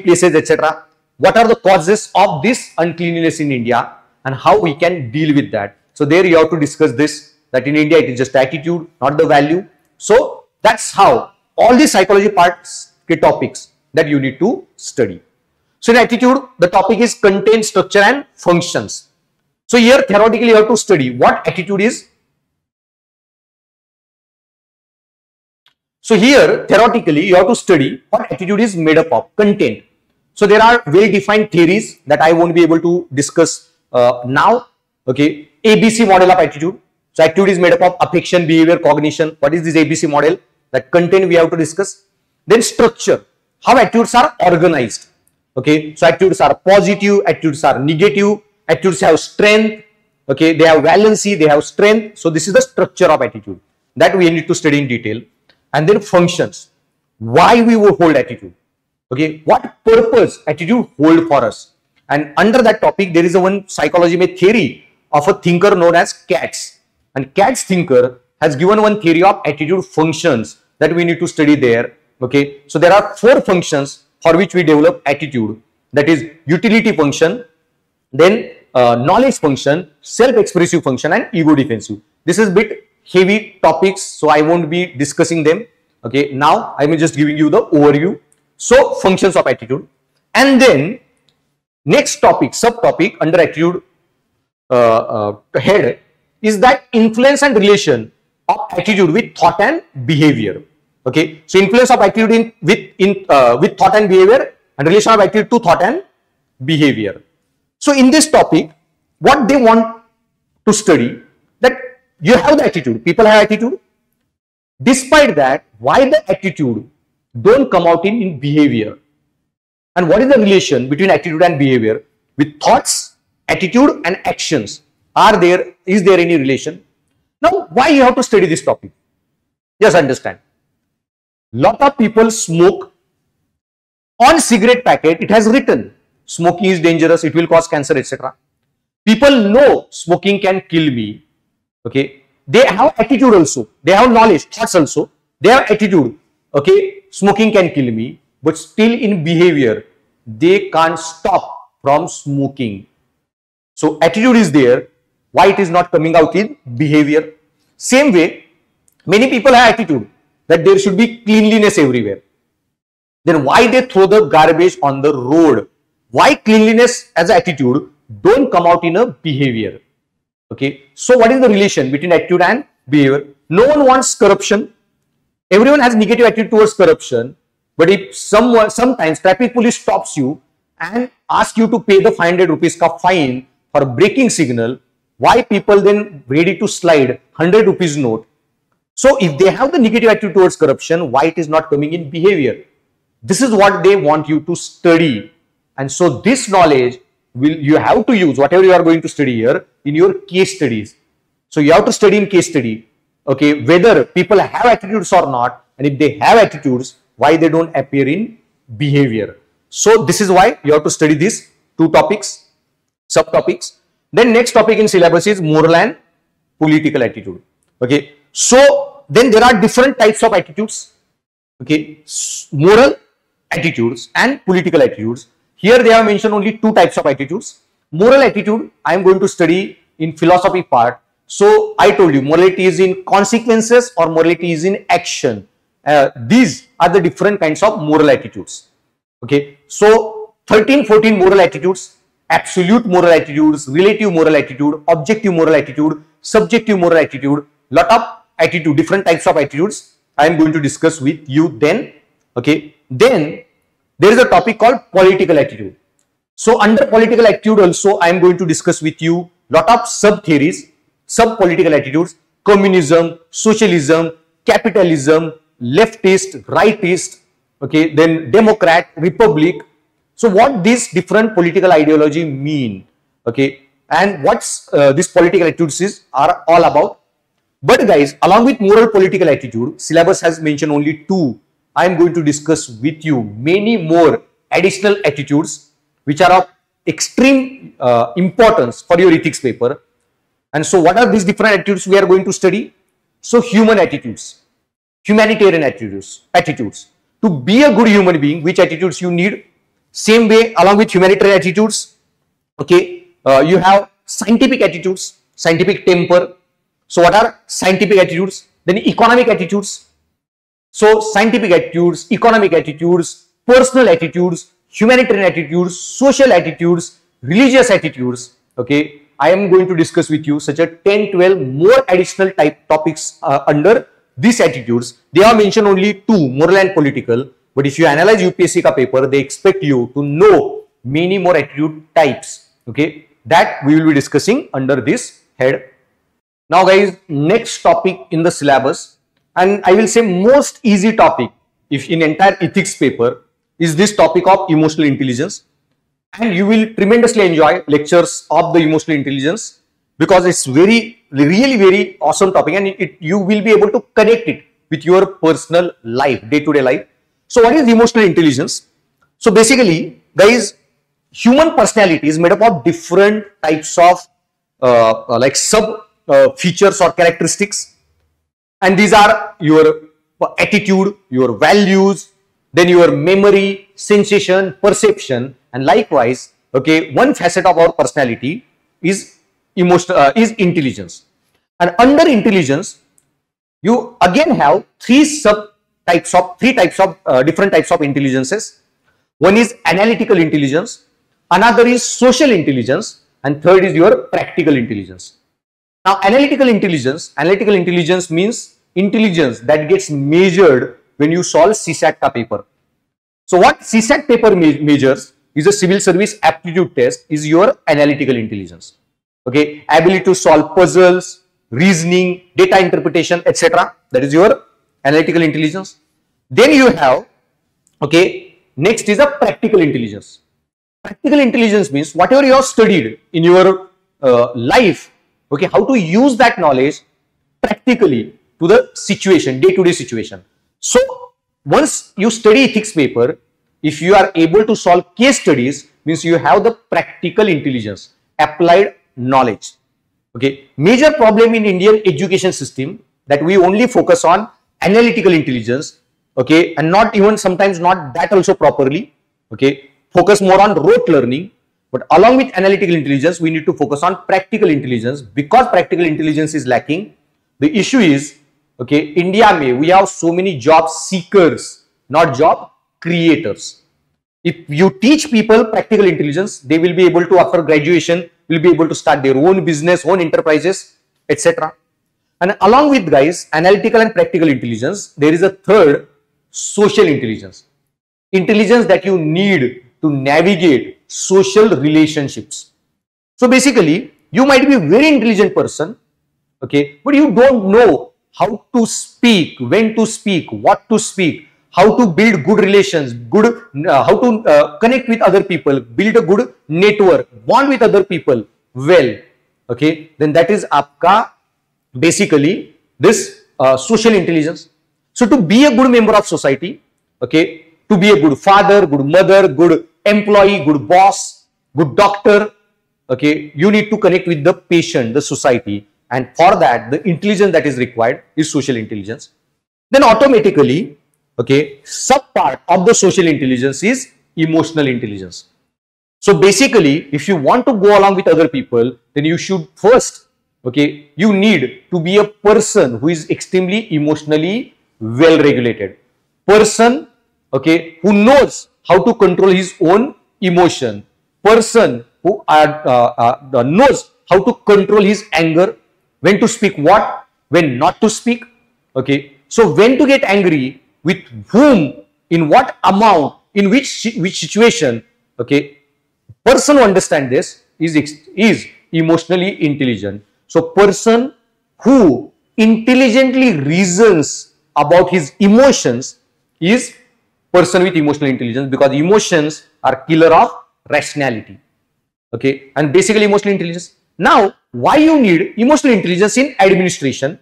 places, etc. What are the causes of this uncleanliness in India and how we can deal with that? So, there you have to discuss this, that in India it is just attitude, not the value. So, that's how all the psychology parts, topics that you need to study. So, in attitude, the topic is content, structure and functions. So, here theoretically you have to study what attitude is. So, here theoretically you have to study what attitude is made up of, content. So, there are well-defined theories that I won't be able to discuss now. ABC model of attitude. So, attitude is made up of affection, behavior, cognition. What is this ABC model? That content we have to discuss. Then structure, how attitudes are organized. So, attitudes are positive, attitudes are negative, attitudes have strength, they have valency, they have strength. So, this is the structure of attitude that we need to study in detail. And then functions, why we will hold attitude, what purpose attitude hold for us. And under that topic, there is one psychology theory of a thinker known as Katz. And Katz thinker has given one theory of attitude functions, that we need to study there. Okay, so there are 4 functions for which we develop attitude, that is utility function, then knowledge function, self-expressive function, and ego defensive. This is bit heavy topics, so I won't be discussing them. Okay, now I am just giving you the overview. So functions of attitude, and then next topic, subtopic under attitude head is that influence and relation of attitude with thought and behavior. Okay, so influence of attitude with thought and behavior, and relation of attitude to thought and behavior. So in this topic, what they want to study, that you have the attitude, people have attitude. Despite that, why the attitude don't come out in behavior, and what is the relation between attitude and behavior with thoughts, attitude, and actions? Is there any relation? Now, why you have to study this topic? Just understand. Lot of people smoke. On cigarette packet, it has written smoking is dangerous, it will cause cancer, etc. People know smoking can kill me. Okay, they have attitude also, they have knowledge, thoughts also, they have attitude. Okay, smoking can kill me, but still in behavior they can't stop from smoking. So attitude is there, why it is not coming out in behavior? Same way, many people have attitude that there should be cleanliness everywhere. Then why they throw the garbage on the road? Why cleanliness as an attitude don't come out in a behavior? Okay, so what is the relation between attitude and behavior? No one wants corruption. Everyone has negative attitude towards corruption. But if sometimes traffic police stops you and asks you to pay the 500 rupees ka fine for breaking signal, why people then ready to slide 100 rupees note? So if they have the negative attitude towards corruption, why it is not coming in behavior? This is what they want you to study. And so this knowledge you have to use, whatever you are going to study here, in your case studies. So you have to study in case study, okay, whether people have attitudes or not, and if they have attitudes, why they don't appear in behavior. So this is why you have to study these 2 topics, subtopics. Then next topic in syllabus is moral and political attitude. Okay, so then there are different types of attitudes. Okay, moral attitudes and political attitudes. Here they have mentioned only 2 types of attitudes. Moral attitude I am going to study in philosophy part. So I told you morality is in consequences or morality is in action. These are the different kinds of moral attitudes. Okay, so 13, 14 moral attitudes: absolute moral attitudes, relative moral attitude, objective moral attitude, subjective moral attitude. Lot of attitude, different types of attitudes I am going to discuss with you then. Okay, then there is a topic called political attitude. So under political attitude also I am going to discuss with you lot of sub theories, sub political attitudes: communism, socialism, capitalism, leftist, rightist, okay, then democrat, republic. So what these different political ideology mean, okay, and what's this political attitudes are all about. But guys, along with moral political attitude, syllabus has mentioned only 2. I am going to discuss with you many more additional attitudes which are of extreme importance for your ethics paper. And so what are these different attitudes we are going to study? So human attitudes, humanitarian attitudes. To be a good human being, which attitudes you need? Same way, along with humanitarian attitudes, okay, you have scientific attitudes, scientific temper. So what are scientific attitudes? Then economic attitudes. So scientific attitudes, economic attitudes, personal attitudes, humanitarian attitudes, social attitudes, religious attitudes. Okay, I am going to discuss with you such a 10, 12 more additional type topics under these attitudes. They are mentioned only 2, moral and political. But if you analyze UPSC ka paper, they expect you to know many more attitude types. Okay, that we will be discussing under this head. Now guys, next topic in the syllabus, and I will say most easy topic if in entire ethics paper, is this topic of emotional intelligence. And you will tremendously enjoy lectures of the emotional intelligence because it's really very awesome topic, and you will be able to connect it with your personal life, day-to-day life. So what is emotional intelligence? So basically guys, human personality is made up of different types of like sub features or characteristics, and these are your attitude, your values, then your memory, sensation, perception, and likewise, okay, one facet of our personality is is intelligence. And under intelligence, you again have three types of different types of intelligences. One is analytical intelligence, another is social intelligence, and third is your practical intelligence. Now, analytical intelligence means intelligence that gets measured when you solve CSAT ka paper. So what CSAT paper measures is a civil service aptitude test, is your analytical intelligence. Okay, ability to solve puzzles, reasoning, data interpretation, etc. That is your analytical intelligence. Then you have, okay, next is a practical intelligence. Practical intelligence means whatever you have studied in your life, okay, how to use that knowledge practically to the situation, day-to-day situation. So once you study ethics paper, if you are able to solve case studies, means you have the practical intelligence, applied knowledge. Okay, major problem in Indian education system that we only focus on analytical intelligence, okay, and not even sometimes not that also properly, okay, focus more on rote learning. But along with analytical intelligence, we need to focus on practical intelligence. Because practical intelligence is lacking, the issue is, okay, India we have so many job seekers, not job creators. If you teach people practical intelligence, they will be able to, after graduation, will be able to start their own business, own enterprises, etc. And along with, guys, analytical and practical intelligence, there is a third, social intelligence. Intelligence that you need to navigate social relationships. So basically, you might be a very intelligent person, okay, but you don't know how to speak, when to speak, what to speak, how to build good relations, how to connect with other people, build a good network, bond with other people well, okay, then that is aapka basically this social intelligence. So to be a good member of society, okay, to be a good father, good mother, good employee, good boss, good doctor, okay, you need to connect with the patient, the society, and for that the intelligence that is required is social intelligence. Then automatically, okay, sub part of the social intelligence is emotional intelligence. So basically, if you want to go along with other people, then you should first, okay, you need to be a person who is extremely emotionally well regulated, person, okay, who knows how to control his own emotion, person who knows how to control his anger, when to speak what, when not to speak, okay. So when to get angry, with whom, in what amount, in which situation, okay, person who understands this is emotionally intelligent. So person who intelligently reasons about his emotions is person with emotional intelligence, because emotions are killer of rationality, okay, and basically emotional intelligence. Now, why you need emotional intelligence in administration?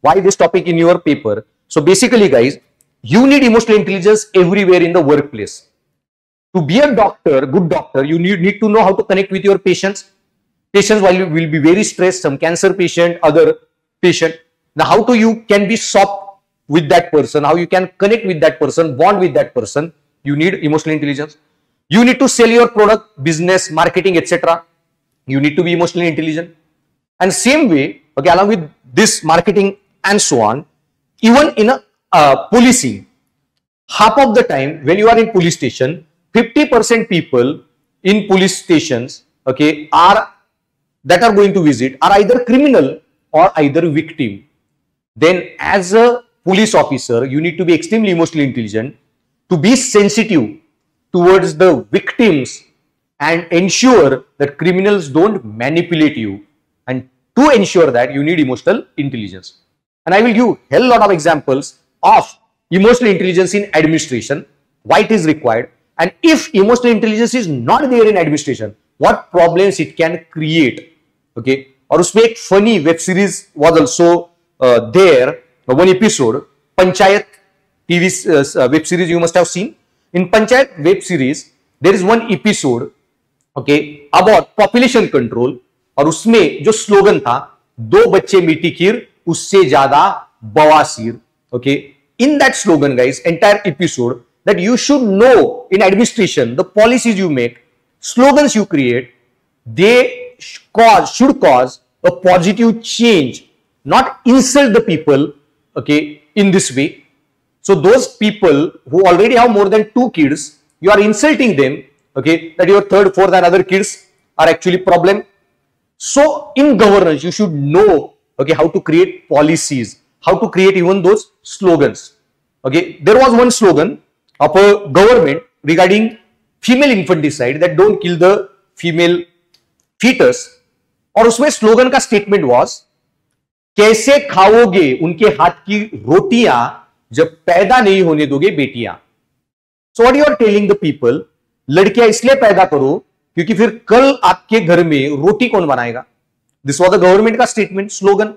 Why this topic in your paper? So basically, guys, you need emotional intelligence everywhere in the workplace. To be a doctor, good doctor, you need to know how to connect with your patients. Patients will be very stressed, some cancer patient, other patient. Now, how to you can be soft with that person, how you can connect with that person, bond with that person, you need emotional intelligence. You need to sell your product, business, marketing, etc. You need to be emotionally intelligent. And same way, okay, along with this marketing and so on, even in a policing, half of the time when you are in police station, 50% people in police stations, okay, that are going to visit are either criminal or either victim. Then as a police officer, you need to be extremely emotionally intelligent to be sensitive towards the victims and ensure that criminals don't manipulate you. And to ensure that, you need emotional intelligence. And I will give a hell lot of examples of emotional intelligence in administration, why it is required, and if emotional intelligence is not there in administration, what problems it can create. Okay, और उसमें एक funny web series was also there, one episode, Panchayat TV web series you must have seen. In Panchayat web series, there is one episode, okay, about population control, और उसमें जो slogan था, 2 बच्चे मीठी खीर, उससे ज्यादा बवासीर, okay. in that slogan, guys, entire episode, that you should know in administration, the policies you make, slogans you create, they should cause a positive change, not insult the people, okay, in this way. So those people who already have more than 2 kids, you are insulting them, okay, that your 3rd, 4th and other kids are actually problem. So in governance, you should know, okay, how to create policies, how to create even those slogans. Okay, there was one slogan of a government regarding female infanticide, that don't kill the female fetus, और उसमें slogan का statement was, कैसे खाओगे उनके हाथ की रोटियां जब पैदा नहीं होने दोगे बेटियां. So what you are telling the people, लड़कियां इसलिए पैदा करो क्योंकि फिर कल आपके घर में रोटी कौन बनाएगा. दिस वाज द गवर्नमेंट का statement, slogan.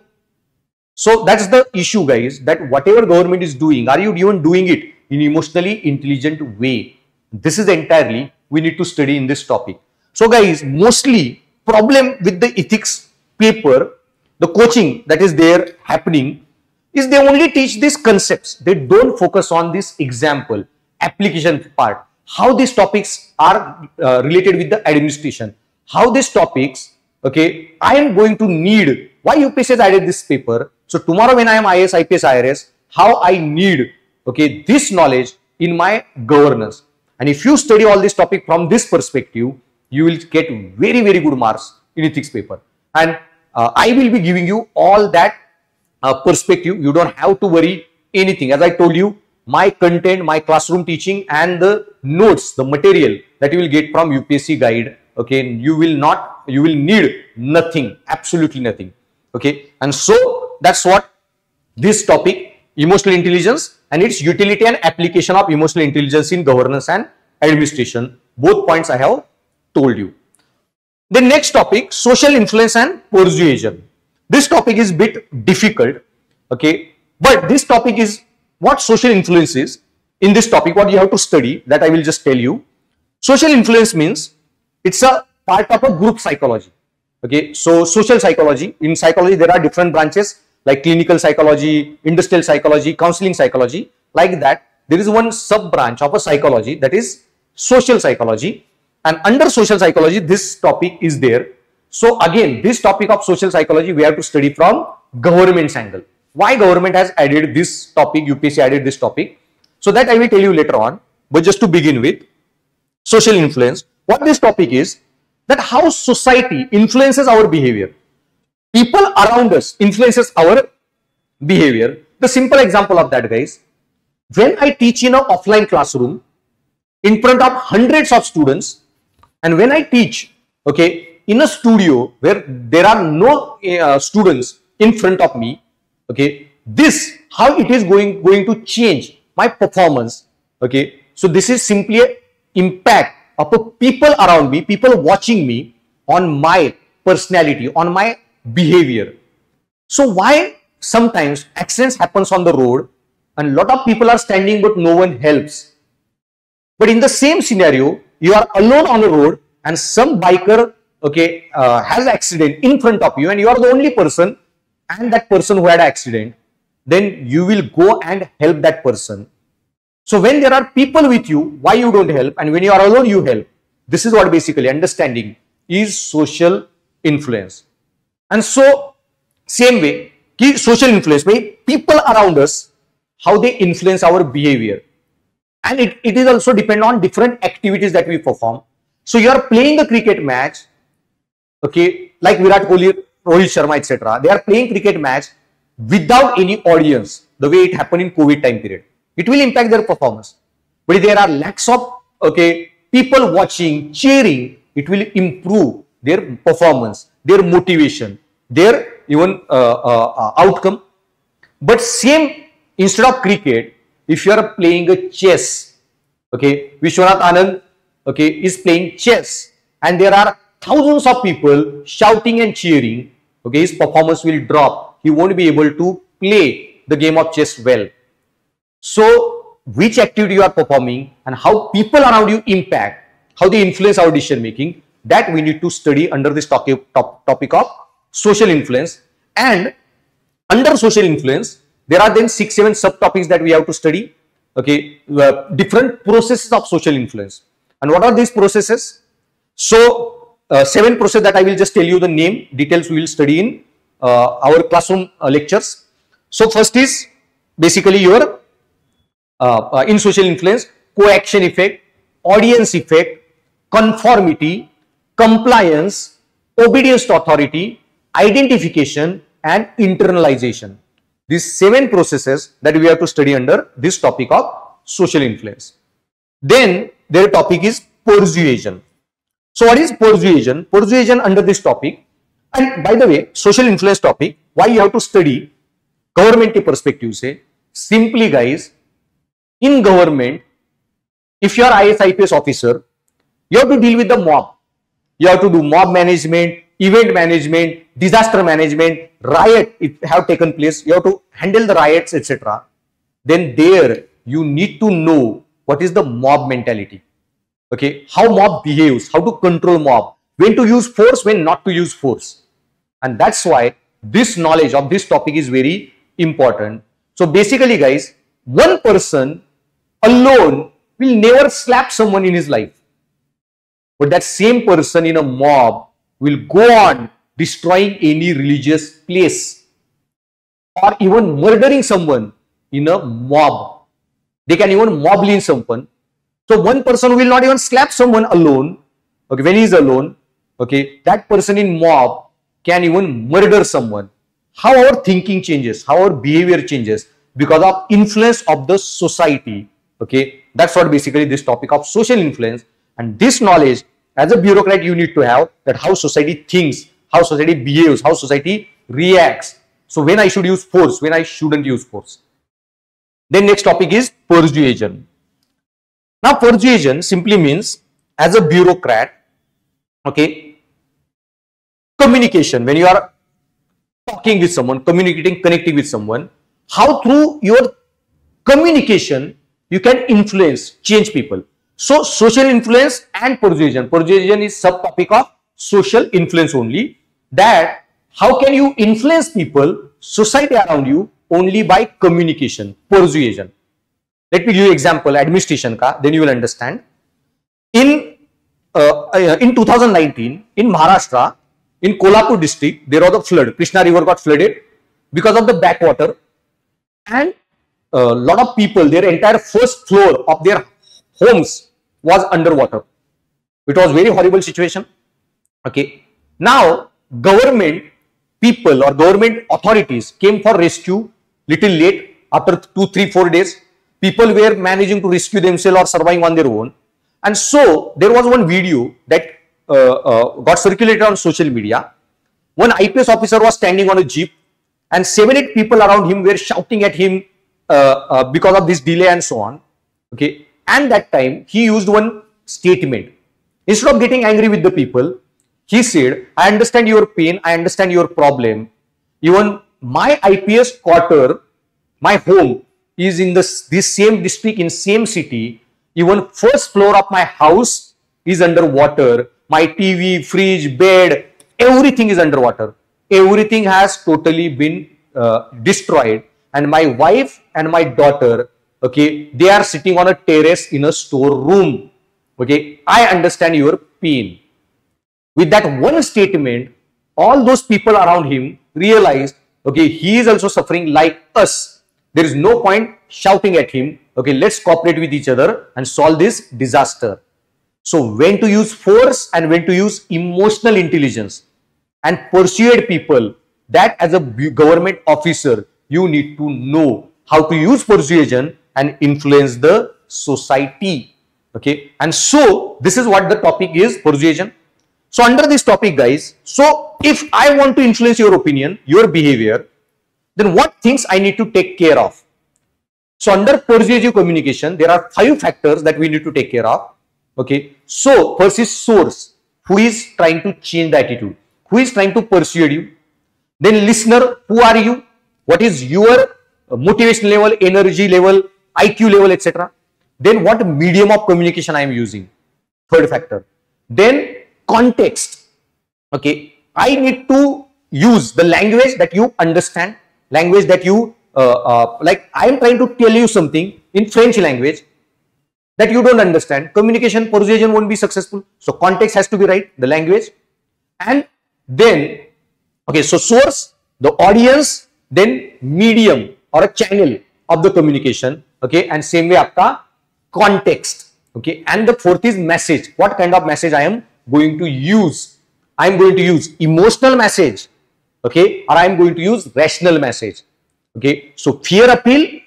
So that's the issue, guys, that whatever government is doing, are you even doing it in emotionally intelligent way? This is entirely we need to study in this topic. So guys, mostly problem with the ethics paper, the coaching that is there happening, is they only teach these concepts. They don't focus on this example, application part, how these topics are related with the administration, how these topics, okay, I am going to need, why UPSC has added this paper. So tomorrow when I am IAS, IPS, IRS, how I need, okay, this knowledge in my governance. And if you study all this topic from this perspective, you will get very, very good marks in ethics paper. And I will be giving you all that perspective. You don't have to worry anything. As I told you, my content, my classroom teaching and the notes, the material that you will get from UPSC guide, okay, you will need nothing, absolutely nothing. Okay, and so that's what this topic, emotional intelligence and its utility and application of emotional intelligence in governance and administration, both points I have told you. The next topic, social influence and persuasion. This topic is bit difficult, okay, but this topic is what social influence is. In this topic, what you have to study, that I will just tell you. Social influence means it's a part of a group psychology. Okay, so social psychology, in psychology there are different branches like clinical psychology, industrial psychology, counseling psychology. Like that, there is one sub branch of a psychology, that is social psychology, and under social psychology this topic is there. So again, this topic of social psychology we have to study from government's angle. Why government has added this topic, UPSC added this topic, so that I will tell you later on. But just to begin with, social influence, what this topic is, that how society influences our behavior. People around us influences our behavior. The simple example of that, guys, when I teach in an offline classroom in front of hundreds of students, and when I teach, okay, in a studio where there are no students in front of me, okay, this, how it is going to change my performance. Okay, so this is simply an impact of people around me, people watching me, on my personality, on my behavior. So why sometimes accidents happens on the road and lot of people are standing but no one helps. But in the same scenario, you are alone on the road and some biker, okay, has accident in front of you and you are the only person and that person who had accident, then you will go and help that person. So when there are people with you, why you don't help, and when you are alone you help. This is what basically understanding is social influence. And so same way, social influence by people around us, how they influence our behavior. And it is also depend on different activities that we perform. So you are playing a cricket match, okay, like Virat Kohli, Rohit Sharma, etc. They are playing cricket match without any audience, the way it happened in COVID time period. It will impact their performance. But if there are lakhs of, okay, people watching, cheering, it will improve their performance, their motivation, their even outcome. But same, instead of cricket, if you are playing a chess, okay, Vishwanath Anand, okay, is playing chess and there are thousands of people shouting and cheering, okay, his performance will drop. He won't be able to play the game of chess well. So which activity you are performing and how people around you impact, how they influence our decision making, that we need to study under this topic of social influence. And under social influence, There are then 6-7 subtopics that we have to study. Okay, different processes of social influence. And what are these processes? So 7 processes that I will just tell you the name, details we will study in our classroom lectures. So first is basically your in social influence, coaction effect, audience effect, conformity, compliance, obedience to authority, identification, and internalization. These 7 processes that we have to study under this topic of social influence. Then their topic is persuasion. So what is persuasion? Persuasion under this topic. And by the way, social influence topic, why you have to study government perspective say, simply guys, in government, if you are IS IPS officer, you have to deal with the mob. You have to do mob management, event management, disaster management, riot if have taken place, you have to handle the riots, etc. Then there you need to know what is the mob mentality. Okay, how mob behaves, how to control mob, when to use force, when not to use force. And that's why this knowledge of this topic is very important. So basically guys, one person alone will never slap someone in his life. But that same person in a mob will go on destroying any religious place or even murdering someone in a mob. They can even mob-lynch someone. So one person will not even slap someone alone. Okay, when he is alone, okay, that person in mob can even murder someone. How our thinking changes, how our behavior changes because of influence of the society. Okay, that's what basically this topic of social influence, and this knowledge as a bureaucrat you need to have, that how society thinks, how society behaves, how society reacts. So when I should use force, when I shouldn't use force. Then next topic is persuasion. Now persuasion simply means as a bureaucrat, okay, communication, when you are talking with someone, communicating, connecting with someone, how through your communication you can influence, change people. So social influence and persuasion. Persuasion is subtopic of social influence only. That how can you influence people, society around you only by communication, persuasion. Let me give you example, administration ka, then you will understand. In 2019, in Maharashtra, in Kolhapur district, there was a flood. Krishna river got flooded because of the backwater, and a lot of people, their entire first floor of their homes was underwater. It was very horrible situation. Okay. Now, government people or government authorities came for rescue little late. After 2, 3, 4 days, people were managing to rescue themselves or surviving on their own. And so, there was one video that got circulated on social media. One IPS officer was standing on a jeep and 7-8 people around him were shouting at him because of this delay and so on. Okay. And that time he used one statement. Instead of getting angry with the people, he said, I understand your pain, I understand your problem. Even my IPS quarter, my home is in this same district, in same city. Even first floor of my house is underwater. My TV, fridge, bed, everything is underwater. Everything has totally been destroyed. And my wife and my daughter, okay, they are sitting on a terrace in a storeroom. Okay, I understand your pain. With that one statement, all those people around him realized, okay, he is also suffering like us. There is no point shouting at him. Okay, let's cooperate with each other and solve this disaster. So when to use force and when to use emotional intelligence and persuade people, that as a government officer, you need to know how to use persuasion and influence the society. Okay, and so this is what the topic is, persuasion. So under this topic guys, so if I want to influence your opinion, your behavior, then what things I need to take care of? So under persuasive communication, there are 5 factors that we need to take care of. Okay, so first is source, who is trying to change the attitude, who is trying to persuade you. Then listener, who are you? What is your motivation level, energy level, IQ level, etc. Then what medium of communication I am using, third factor. Then context. Okay, I need to use the language that you understand, language that you like I am trying to tell you something in French language that you don't understand, communication, persuasion won't be successful. So context has to be right, the language, and then, okay, so source, the audience, then medium or a channel of the communication, okay, and same way aapka context, okay, and the fourth is message. What kind of message I am going to use? I am going to use emotional message, okay, or I am going to use rational message, okay. So fear appeal,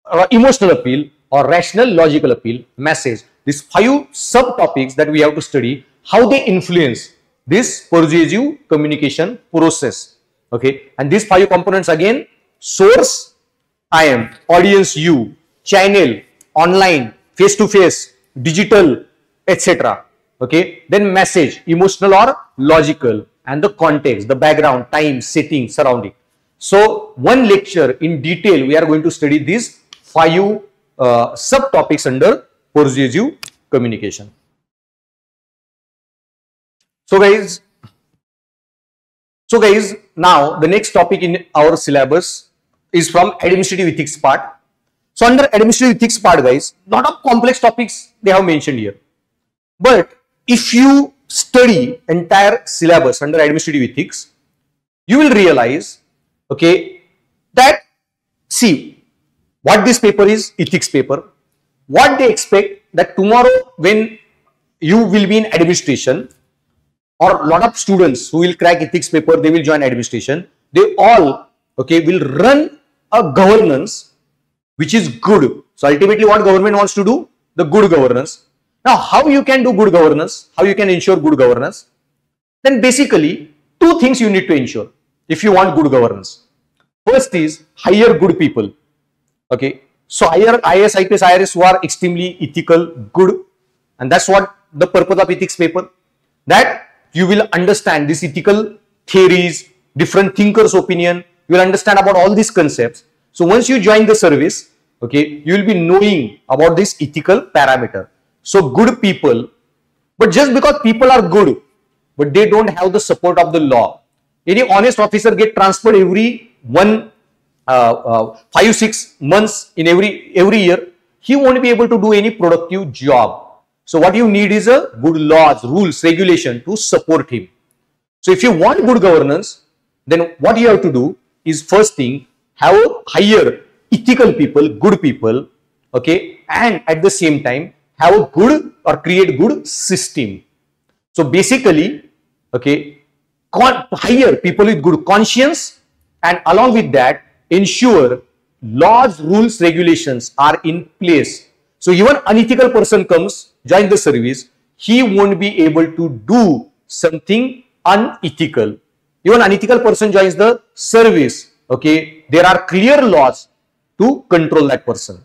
or emotional appeal, or rational logical appeal, message. These 5 subtopics that we have to study, how they influence this persuasive communication process, okay. And these 5 components again: source, I am, audience, you, channel, online, face to face, digital, etc. Okay, then message, emotional or logical, and the context, the background, time, setting, surrounding. So one lecture in detail we are going to study these 5 subtopics under persuasive communication. So guys, now the next topic in our syllabus is from administrative ethics part. So under administrative ethics part, guys, lot of complex topics they have mentioned here. But if you study entire syllabus under administrative ethics, you will realize, okay, that see what this paper is, ethics paper, what they expect that tomorrow when you will be in administration, or a lot of students who will crack ethics paper, they will join administration, they all, okay, will run a governance which is good. So ultimately what government wants to do? The good governance. Now how you can do good governance? How you can ensure good governance? Then basically 2 things you need to ensure if you want good governance. First is hire good people. Okay, so hire IAS, IPS, IRS who are extremely ethical, good, and that's what the purpose of ethics paper, that you will understand these ethical theories, different thinkers' opinion, you will understand about all these concepts. So once you join the service, okay, you will be knowing about this ethical parameter. So good people, but just because people are good, but they don't have the support of the law. Any honest officer get transferred every 5-6 months in every year, he won't be able to do any productive job. So what you need is a good laws, rules, regulation to support him. So if you want good governance, then what you have to do is, first thing, hire ethical people, good people, okay, and at the same time have a good or create good system. So basically, okay, hire people with good conscience, and along with that ensure laws, rules, regulations are in place. So even unethical person comes, join the service, he won't be able to do something unethical. Even unethical person joins the service, okay, there are clear laws to control that person.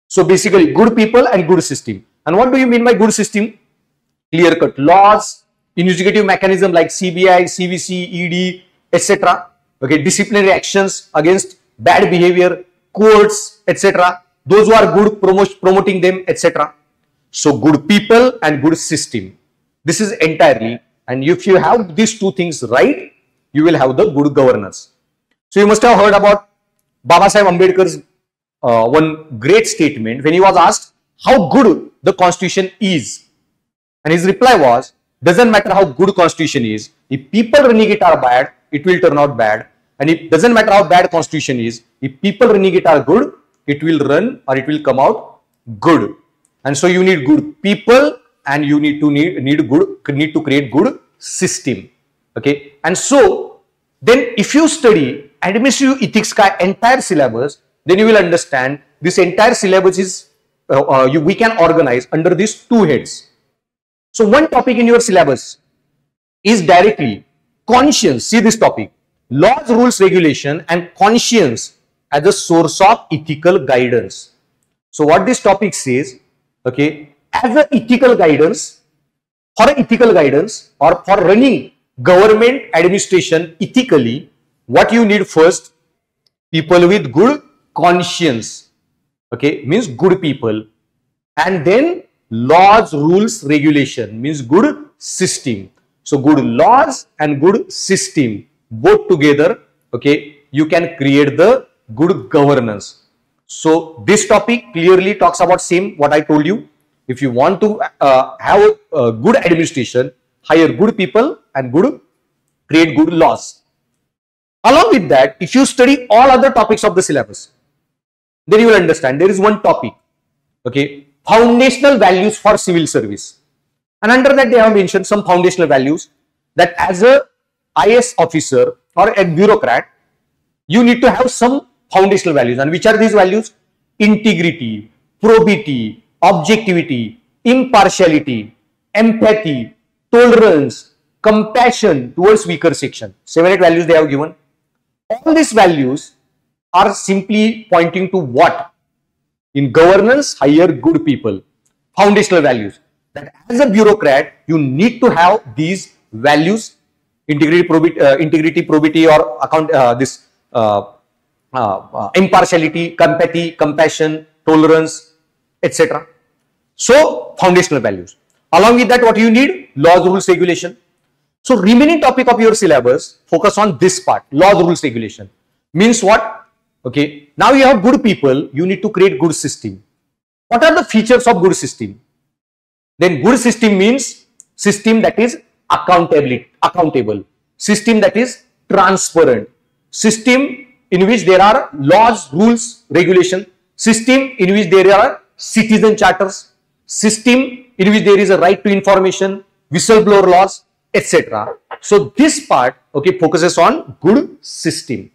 So basically good people and good system. And what do you mean by good system? Clear cut laws, investigative mechanism like CBI, CVC, ED, etc. Okay, disciplinary actions against bad behavior, courts, etc. Those who are good, promoting them, etc. So good people and good system. This is entirely, and if you have these 2 things right, you will have the good governance. So you must have heard about Babasaheb Ambedkar's one great statement when he was asked how good the constitution is, and his reply was, doesn't matter how good constitution is, if people running it are bad, it will turn out bad, and it doesn't matter how bad constitution is, if people running it are good, it will run or it will come out good. And so you need good people, and you need to create good system. Okay, and so then if you study administrative ethics ka entire syllabus, then you will understand this entire syllabus is we can organize under these 2 heads. So one topic in your syllabus is directly conscience. See this topic: laws, rules, regulation, and conscience as a source of ethical guidance. So what this topic says, okay, as a ethical guidance, for ethical guidance or for running government administration ethically, what you need first? People with good conscience, okay, means good people, and then laws, rules, regulation means good system. So good laws and good system both together, okay, you can create the good governance. So this topic clearly talks about same what I told you. If you want to have a good administration, hire good people and create good laws. Along with that, if you study all other topics of the syllabus, then you will understand there is one topic, okay, foundational values for civil service. And under that they have mentioned some foundational values that as a IS officer or a bureaucrat, you need to have some foundational values. And which are these values? Integrity, probity, objectivity, impartiality, empathy, tolerance, compassion towards weaker section. 7-8 values they have given. All these values are simply pointing to what? In governance, hire good people. Foundational values. That as a bureaucrat, you need to have these values: integrity, probity, or impartiality, empathy, compassion, tolerance, etc. So, foundational values. Along with that, what you need? Laws, rules, regulation. So, remaining topic of your syllabus, focus on this part, laws, rules, regulation. Means what? Okay, now you have good people, you need to create good system. What are the features of good system? Then good system means system that is accountable, system that is transparent, system in which there are laws, rules, regulation, system in which there are citizen charters, system in which there is a right to information, whistleblower laws, etc. So this part, okay, focuses on good system.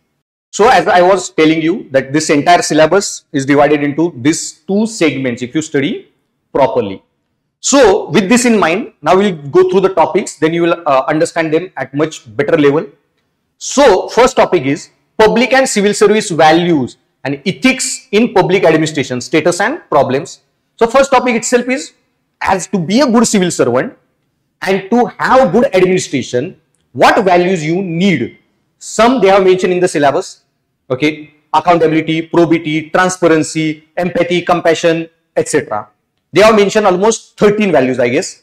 So as I was telling you that this entire syllabus is divided into these two segments if you study properly. So with this in mind, now we'll go through the topics, then you will understand them at much better level. So first topic is public and civil service values and ethics in public administration, status and problems. So first topic itself is as to be a good civil servant and to have good administration, what values you need. Some they have mentioned in the syllabus, okay, accountability, probity, transparency, empathy, compassion, etc. They have mentioned almost 13 values, I guess.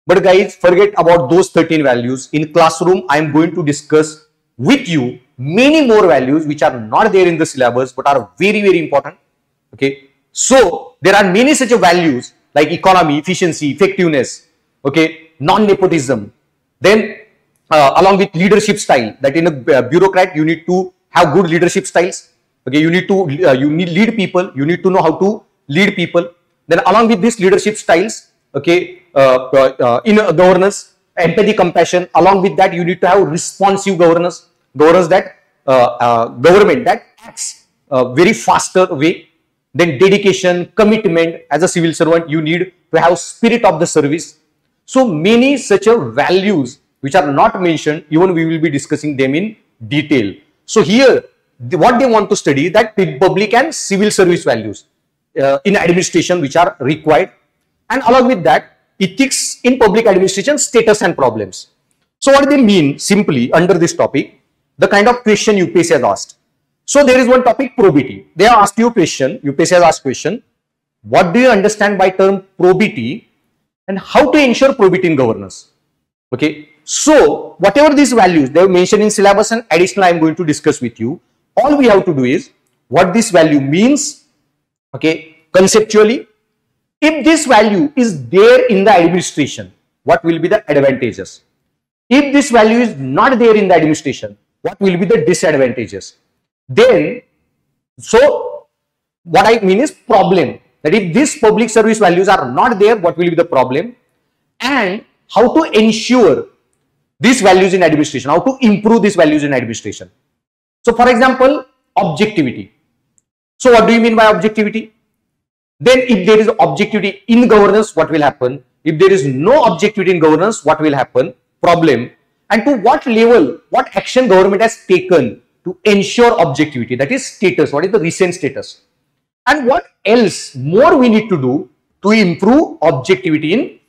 But guys, forget about those 13 values. In classroom, I am going to discuss with you many more values which are not there in the syllabus but are very, very important. Okay. So, there are many such values like economy, efficiency, effectiveness, okay, non-nepotism. Then, along with leadership style, that in a bureaucrat, you need to have good leadership styles. Okay, you need lead people. You need to know how to lead people. Then along with these leadership styles, okay, in governance, empathy, compassion. Along with that, you need to have responsive governance, government that acts very faster way. Then dedication, commitment. As a civil servant, you need to have spirit of the service. So many such values which are not mentioned, even we will be discussing them in detail. So here, what they want to study, that public and civil service values in administration which are required, and along with that, ethics in public administration, status and problems. So what they mean simply under this topic, the kind of question UPSC has asked. So there is one topic, probity. They have asked you a question, UPSC has asked question, what do you understand by term probity and how to ensure probity in governance? Okay. So whatever these values they have mentioned in syllabus and additional I am going to discuss with you, all we have to do is what this value means, okay, conceptually. If this value is there in the administration, what will be the advantages? If this value is not there in the administration, what will be the disadvantages? Then, so what I mean is problem, that if these public service values are not there, what will be the problem, and how to ensure these values in administration, how to improve these values in administration. So for example, objectivity. So what do you mean by objectivity? Then if there is objectivity in governance, what will happen? If there is no objectivity in governance, what will happen? Problem. And to what level, what action government has taken to ensure objectivity, that is status, what is the recent status? And what else more we need to do to improve objectivity in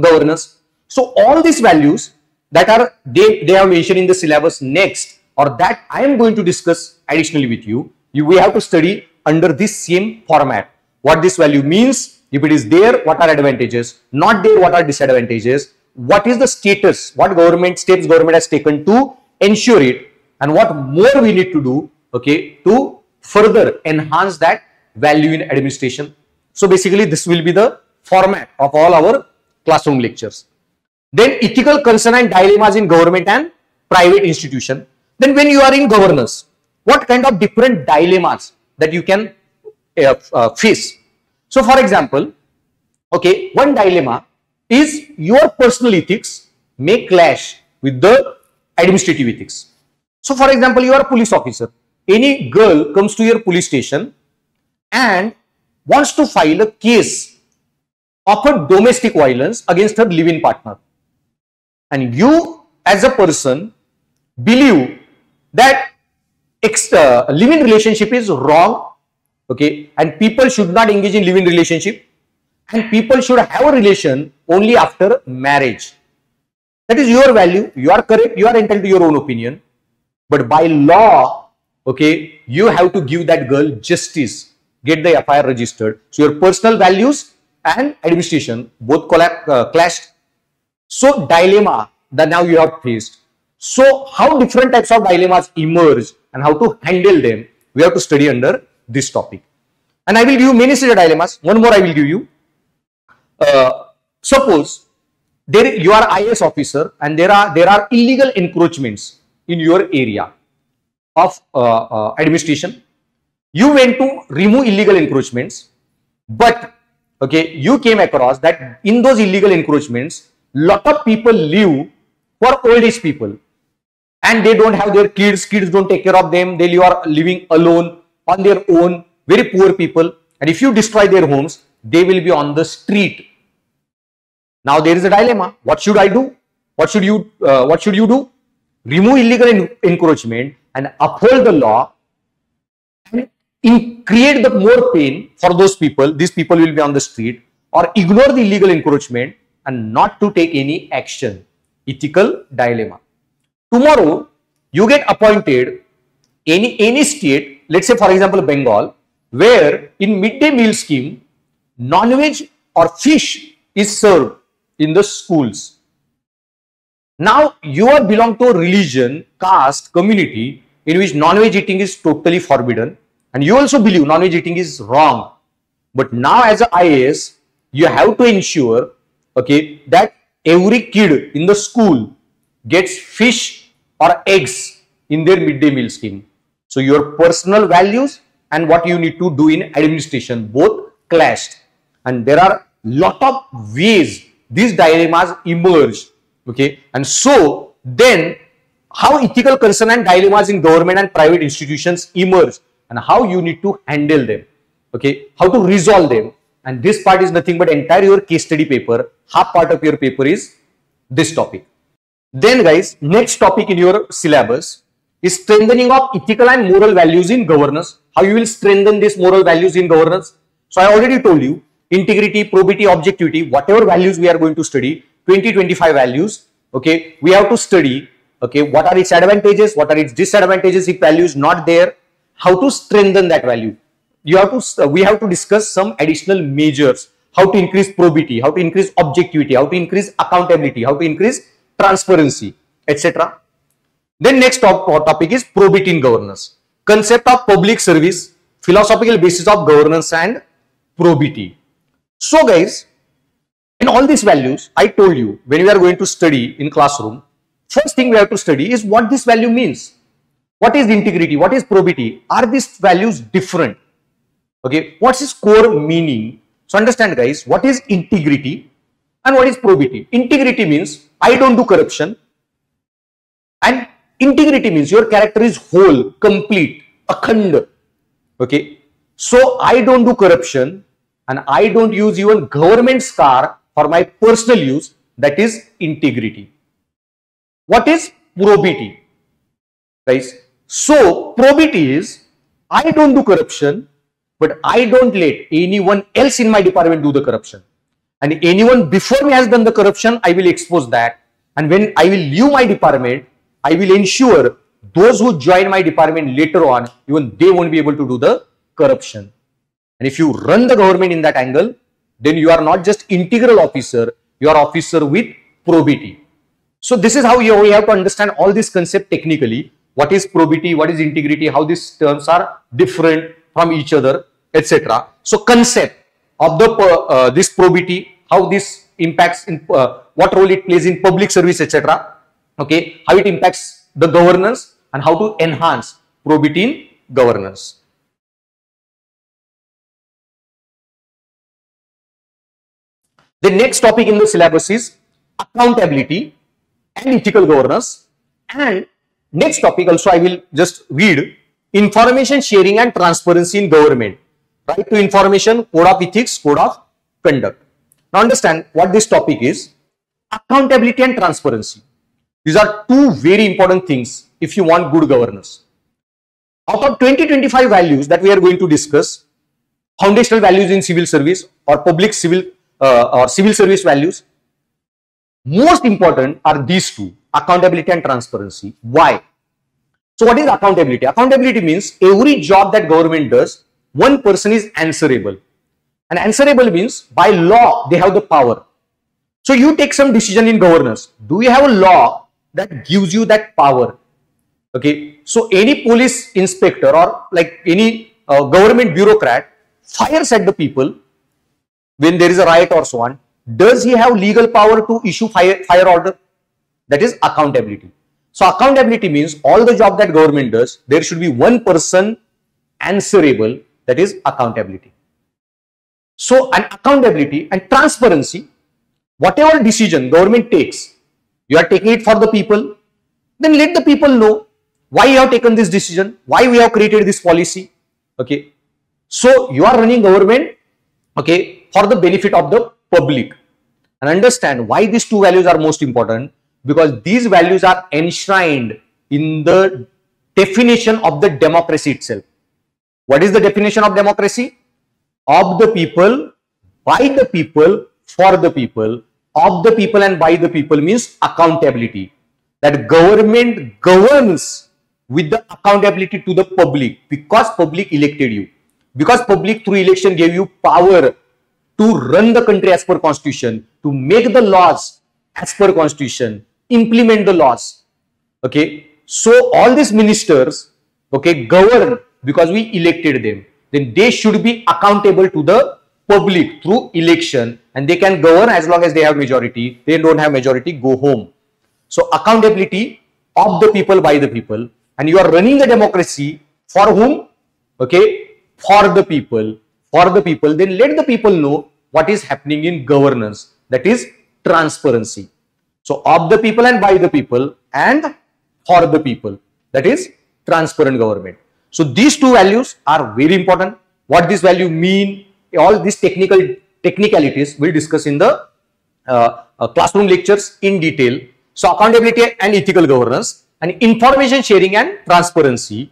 governance? So all these values that are they have mentioned in the syllabus next, or that I am going to discuss additionally with you, we have to study under this same format. What this value means, if it is there, what are advantages, not there, what are disadvantages, what is the status, what steps government has taken to ensure it, and what more we need to do, okay, to further enhance that value in administration. So basically this will be the format of all our classroom lectures. Then ethical concern and dilemmas in government and private institution. Then when you are in governance, what kind of different dilemmas that you can face. So for example, okay, one dilemma is your personal ethics may clash with the administrative ethics. So for example, you are a police officer. Any girl comes to your police station and wants to file a case of a domestic violence against her live-in partner. And you as a person believe that live-in relationship is wrong, okay, and people should not engage in live-in relationship, and people should have a relation only after marriage. That is your value. You are correct. You are entitled to your own opinion. But by law, okay, you have to give that girl justice, get the FIR registered. So your personal values and administration both clashed. So dilemma that now you have faced. So how different types of dilemmas emerge and how to handle them, we have to study under this topic. And I will give you many such dilemmas. One more I will give you. Suppose you are IAS officer and there are illegal encroachments in your area of administration. You went to remove illegal encroachments, but okay, you came across that in those illegal encroachments, lot of people live for old age people, and they don't have their kids don't take care of them, they are living alone on their own, very poor people, and if you destroy their homes, they will be on the street. Now there is a dilemma. What should I do? What should you do? Remove illegal encroachment and uphold the law and create the more pain for those people. These people will be on the street, or ignore the illegal encroachment and not to take any action. Ethical dilemma. Tomorrow you get appointed any state, let's say for example Bengal, where in midday meal scheme non-veg or fish is served in the schools. Now you are belong to a religion, caste, community in which non-veg eating is totally forbidden, and you also believe non-veg eating is wrong. But now as a IAS, you have to ensure, okay, that every kid in the school gets fish or eggs in their midday meal scheme. So your personal values and what you need to do in administration both clashed, and there are lot of ways these dilemmas emerge, okay. And so then how ethical concern and dilemmas in government and private institutions emerge and how you need to handle them, okay, how to resolve them. And this part is nothing but entire your case study paper. Half part of your paper is this topic. Then guys, next topic in your syllabus is strengthening of ethical and moral values in governance. How you will strengthen these moral values in governance? So I already told you, integrity, probity, objectivity, whatever values we are going to study, 20-25 values, okay, we have to study, okay, what are its advantages, what are its disadvantages if value is not there, how to strengthen that value. We have to discuss some additional measures, how to increase probity, how to increase objectivity, how to increase accountability, how to increase transparency, etc. Then next topic is probity in governance, concept of public service, philosophical basis of governance and probity. So guys, in all these values, I told you when we are going to study in classroom, first thing we have to study is what this value means. What is integrity? What is probity? Are these values different? Okay, what's its core meaning? So understand guys, what is integrity and what is probity? Integrity means I don't do corruption, and integrity means your character is whole, complete, akhand. Okay, so I don't do corruption and I don't use even government's car for my personal use. That is integrity. What is probity? Guys, so probity is I don't do corruption, but I don't let anyone else in my department do the corruption. And anyone before me has done the corruption, I will expose that. And when I will leave my department, I will ensure those who join my department later on, even they won't be able to do the corruption. And if you run the government in that angle, then you are not just integral officer, you are officer with probity. So this is how we have to understand all this concept technically. what is probity, what is integrity, how these terms are different from each other, etc. So concept of the this probity, how this impacts in what role it plays in public service, etc. Okay, how it impacts the governance and how to enhance probity in governance. The next topic in the syllabus is accountability and ethical governance, and next topic also I will just read: information sharing and transparency in government, right to information, code of ethics, code of conduct. Now understand what this topic is. Accountability and transparency, these are two very important things if you want good governance. Out of 20-25 values that we are going to discuss, foundational values in civil service or public civil or civil service values, most important are these two: accountability and transparency. Why? So what is accountability? Accountability means every job that government does, one person is answerable. And answerable means by law they have the power. So you take some decision in governance. Do you have a law that gives you that power? Okay. So any police inspector or like any government bureaucrat fires at the people when there is a riot or so on. Does he have legal power to issue fire order? That is accountability. So accountability means all the job that government does, there should be one person answerable. That is accountability. So an accountability and transparency, whatever decision government takes, you are taking it for the people, then let the people know why you have taken this decision, why we have created this policy. Okay. So you are running government, okay, for the benefit of the public. And understand why these two values are most important, because these values are enshrined in the definition of the democracy itself. What is the definition of democracy? Of the people, by the people, for the people. Of the people and by the people means accountability. That government governs with the accountability to the public, because public elected you. Because public through election gave you power to run the country as per constitution, to make the laws as per constitution, implement the laws. Okay. So all these ministers, okay, govern because we elected them. Then they should be accountable to the public through election, and they can govern as long as they have majority. They don't have majority, go home. So accountability of the people, by the people, and you are running the democracy for whom? Okay, for the people. For the people, then let the people know what is happening in governance. That is transparency. So of the people and by the people and for the people. That is transparent government. So these two values are very important. What this value mean, all these technicalities we'll discuss in the classroom lectures in detail. So accountability and ethical governance, and information sharing and transparency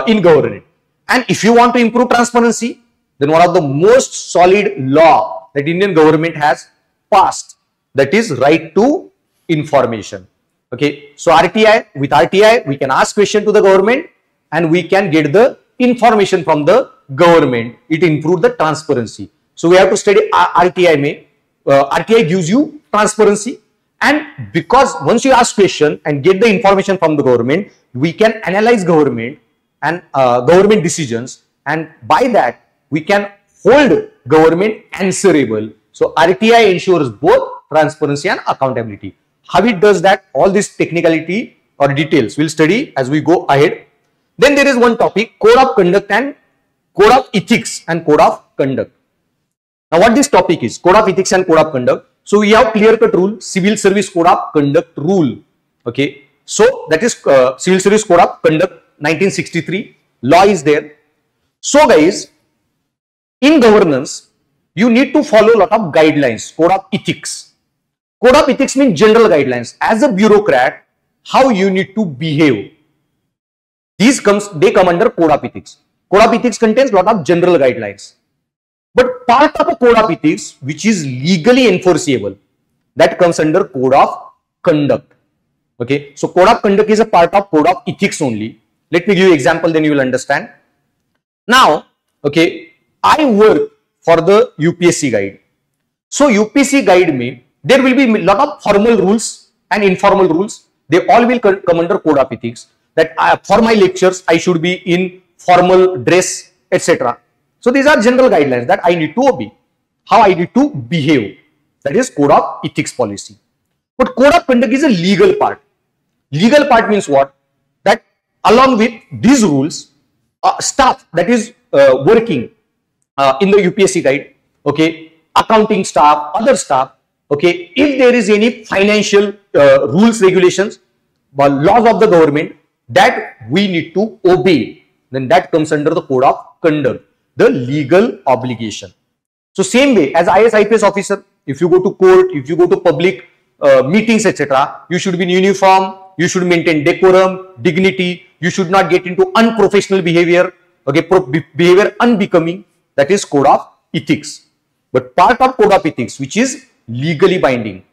in government. And if you want to improve transparency, then one of the most solid law that Indian government has passed, that is right to information. Okay. So RTI, with RTI, we can ask question to the government and we can get the information from the government. It improves the transparency. So we have to study RTI. RTI gives you transparency, and because once you ask question and get the information from the government, we can analyze government and government decisions, and by that we can hold government answerable. So RTI ensures both transparency and accountability. How it does that, all this technicality or details we'll study as we go ahead. Then there is one topic, code of conduct and code of ethics and code of conduct. Now what this topic is, code of ethics and code of conduct. So we have clear-cut rule, civil service code of conduct rule. Okay. So that is civil service code of conduct 1963, law is there. So guys, in governance, you need to follow a lot of guidelines, code of ethics. Code of ethics means general guidelines. As a bureaucrat, how you need to behave. They come under code of ethics. Code of ethics contains a lot of general guidelines. But part of a code of ethics, which is legally enforceable, that comes under code of conduct. Okay. So code of conduct is a part of code of ethics only. Let me give you example, then you will understand. Now, okay, I work for the UPSC guide. So UPSC guide me, there will be a lot of formal rules and informal rules. They all will come under code of ethics. that for my lectures, I should be in formal dress, etc. So these are general guidelines that I need to obey, how I need to behave. That is code of ethics policy. But code of conduct is a legal part. Legal part means what? That along with these rules, staff that is working in the UPSC guide, okay, accounting staff, other staff, okay, if there is any financial rules, regulations, laws of the government that we need to obey, then that comes under the code of conduct, the legal obligation. So same way as IAS IPS officer, if you go to court, if you go to public meetings, etc., you should be in uniform, you should maintain decorum, dignity, you should not get into unprofessional behavior, okay, behavior unbecoming. That is code of ethics. But part of code of ethics, which is legally binding,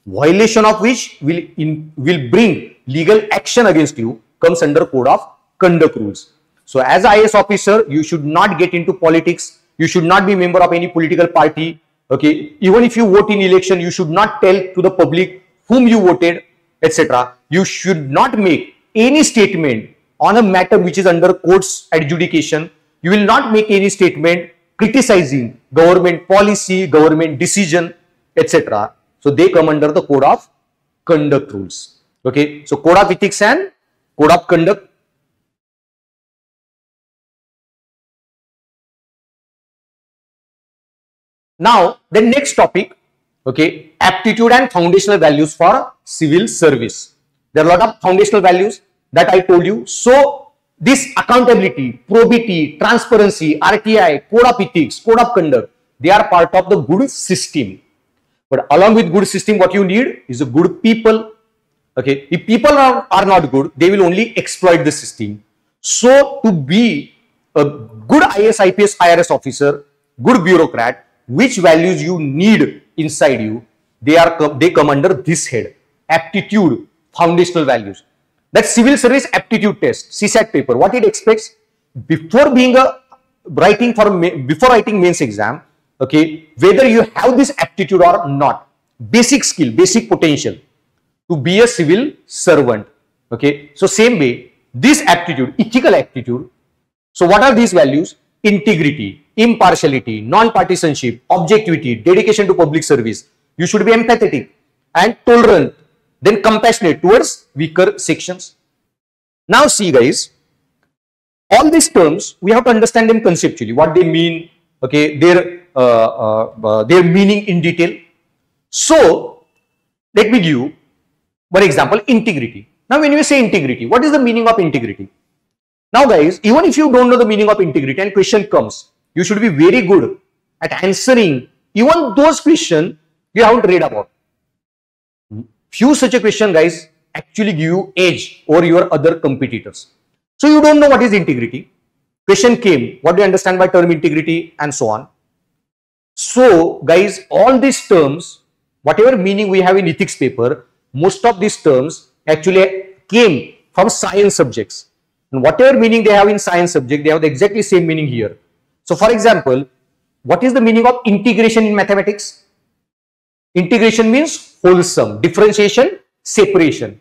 violation of which will bring legal action against you, comes under code of conduct rules. So as IAS officer, you should not get into politics. You should not be a member of any political party. Okay, even if you vote in election, you should not tell to the public whom you voted, etc. You should not make any statement on a matter which is under court's adjudication. You will not make any statement criticizing government policy, government decision, etc. So they come under the code of conduct rules. Okay, so code of ethics and code of conduct. Now the next topic, okay, aptitude and foundational values for civil service. There are a lot of foundational values that I told you. So this accountability, probity, transparency, RTI, code of ethics, code of conduct, they are part of the good system. But along with good system, what you need is a good people. Okay, if people are not good, they will only exploit the system. So to be a good IAS, IPS, IRS officer, good bureaucrat, which values you need inside you, they come under this head: aptitude, foundational values. That civil service aptitude test, CSAT paper, what it expects before being before writing mains exam, okay, whether you have this aptitude or not, basic skill, basic potential to be a civil servant. Okay, so same way, this aptitude, ethical aptitude. So what are these values? Integrity, impartiality, non-partisanship, objectivity, dedication to public service. You should be empathetic and tolerant, then compassionate towards weaker sections. Now see guys, all these terms, we have to understand them conceptually, what they mean, okay, their meaning in detail. So let me give you one example: integrity. Now when you say integrity, what is the meaning of integrity? Now guys, even if you don't know the meaning of integrity and question comes, you should be very good at answering even those questions you haven't read about. Few such a question guys actually give you edge over your other competitors. So you don't know what is integrity. Question came, what do you understand by term integrity, and so on. So guys, all these terms, whatever meaning we have in ethics paper, most of these terms actually came from science subjects. And whatever meaning they have in science subject, they have the exactly same meaning here. So for example, what is the meaning of integration in mathematics? Integration means wholesome, differentiation, separation.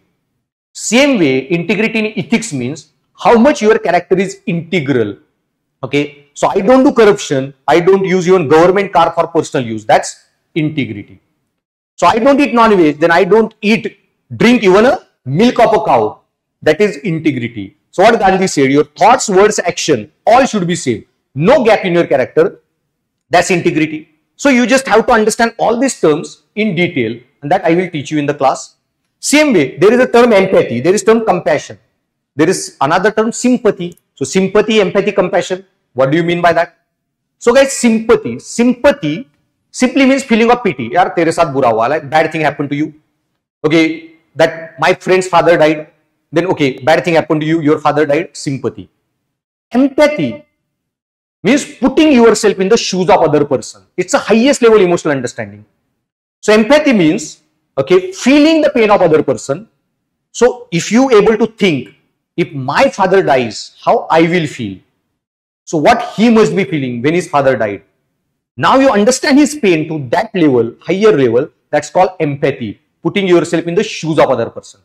Same way, integrity in ethics means how much your character is integral. Okay, so I don't do corruption, I don't use even government car for personal use. That's integrity. So I don't eat non-veg, then I don't drink even a milk of a cow. That is integrity. So what Gandhi said, your thoughts, words, action, all should be same. No gap in your character. That's integrity. So you just have to understand all these terms in detail, and that I will teach you in the class. Same way, there is a term empathy, there is term compassion. There is another term sympathy. So sympathy, empathy, compassion. What do you mean by that? So guys, sympathy simply means feeling of pity. Yaar, tere saath bura hua, like bad thing happened to you. Okay, that my friend's father died. Then okay, bad thing happened to you, your father died, sympathy. Empathy means putting yourself in the shoes of other person. It's the highest level emotional understanding. So empathy means, okay, feeling the pain of other person. So if you able to think, if my father dies, how I will feel. So what he must be feeling when his father died. Now you understand his pain to that level, higher level, that's called empathy, putting yourself in the shoes of other person.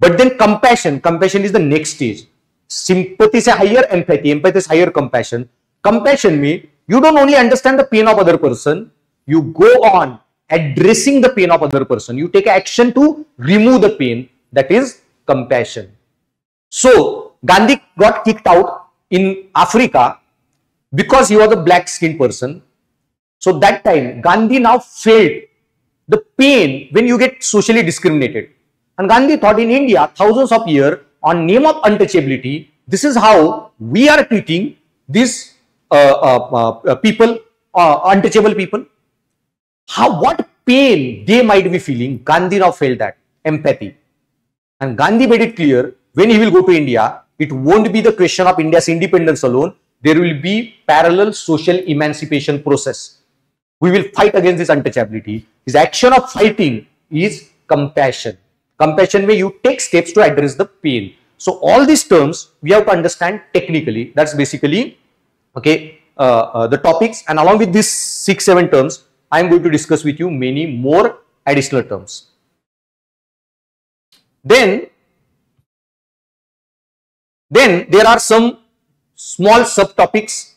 But then compassion is the next stage. Sympathy is higher, empathy is higher compassion. Compassion means you don't only understand the pain of other person, you go on addressing the pain of other person. You take action to remove the pain. That is compassion. So Gandhi got kicked out in Africa because he was a black skinned person. So that time Gandhi now felt the pain when you get socially discriminated. And Gandhi thought in India, thousands of years, on name of untouchability, this is how we are treating these people, untouchable people. What pain they might be feeling, Gandhi now felt that, empathy. And Gandhi made it clear, when he will go to India, it won't be the question of India's independence alone. There will be parallel social emancipation process. We will fight against this untouchability. His action of fighting is compassion. Compassion where you take steps to address the pain. So all these terms we have to understand technically. That's basically the topics, and along with these 6-7 terms, I am going to discuss with you many more additional terms. Then there are some small subtopics.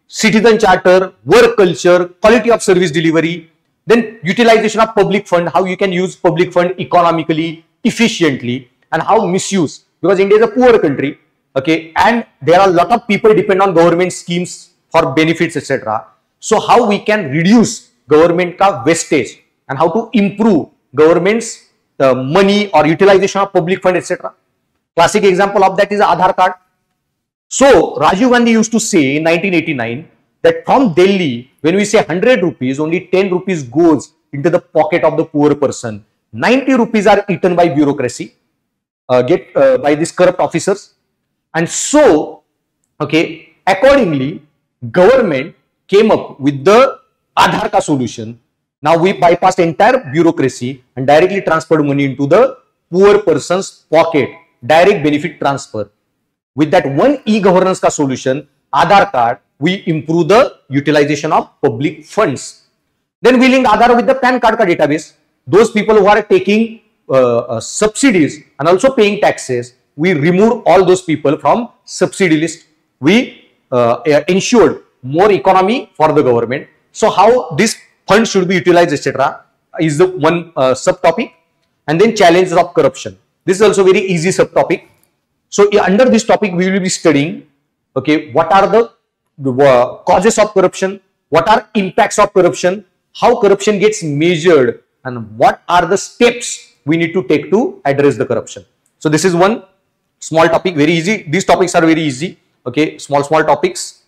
Citizen charter, work culture, quality of service delivery, then utilization of public fund, how you can use public fund economically, efficiently, and how misuse, because India is a poor country, and there are a lot of people depend on government schemes for benefits, etc. So how we can reduce government ka wastage and how to improve government's money or utilization of public fund, etc. Classic example of that is Aadhaar card. So Rajiv Gandhi used to say in 1989 that from Delhi, when we say 100 rupees, only 10 rupees goes into the pocket of the poor person. 90 rupees are eaten by bureaucracy, by these corrupt officers. And so, accordingly, government came up with the Aadhaar card solution. Now we bypassed entire bureaucracy and directly transferred money into the poor person's pocket, direct benefit transfer. With that one e-governance ka solution, Aadhaar card, we improve the utilization of public funds. Then we link Aadhaar with the PAN card ka database. Those people who are taking subsidies and also paying taxes, we remove all those people from subsidy list. We ensured more economy for the government. So how this fund should be utilized, etc., is the one subtopic. And then challenges of corruption. This is also very easy subtopic. So under this topic, we will be studying, what are the causes of corruption, what are impacts of corruption, how corruption gets measured, and what are the steps we need to take to address the corruption. So this is one small topic, very easy. These topics are very easy. Small topics.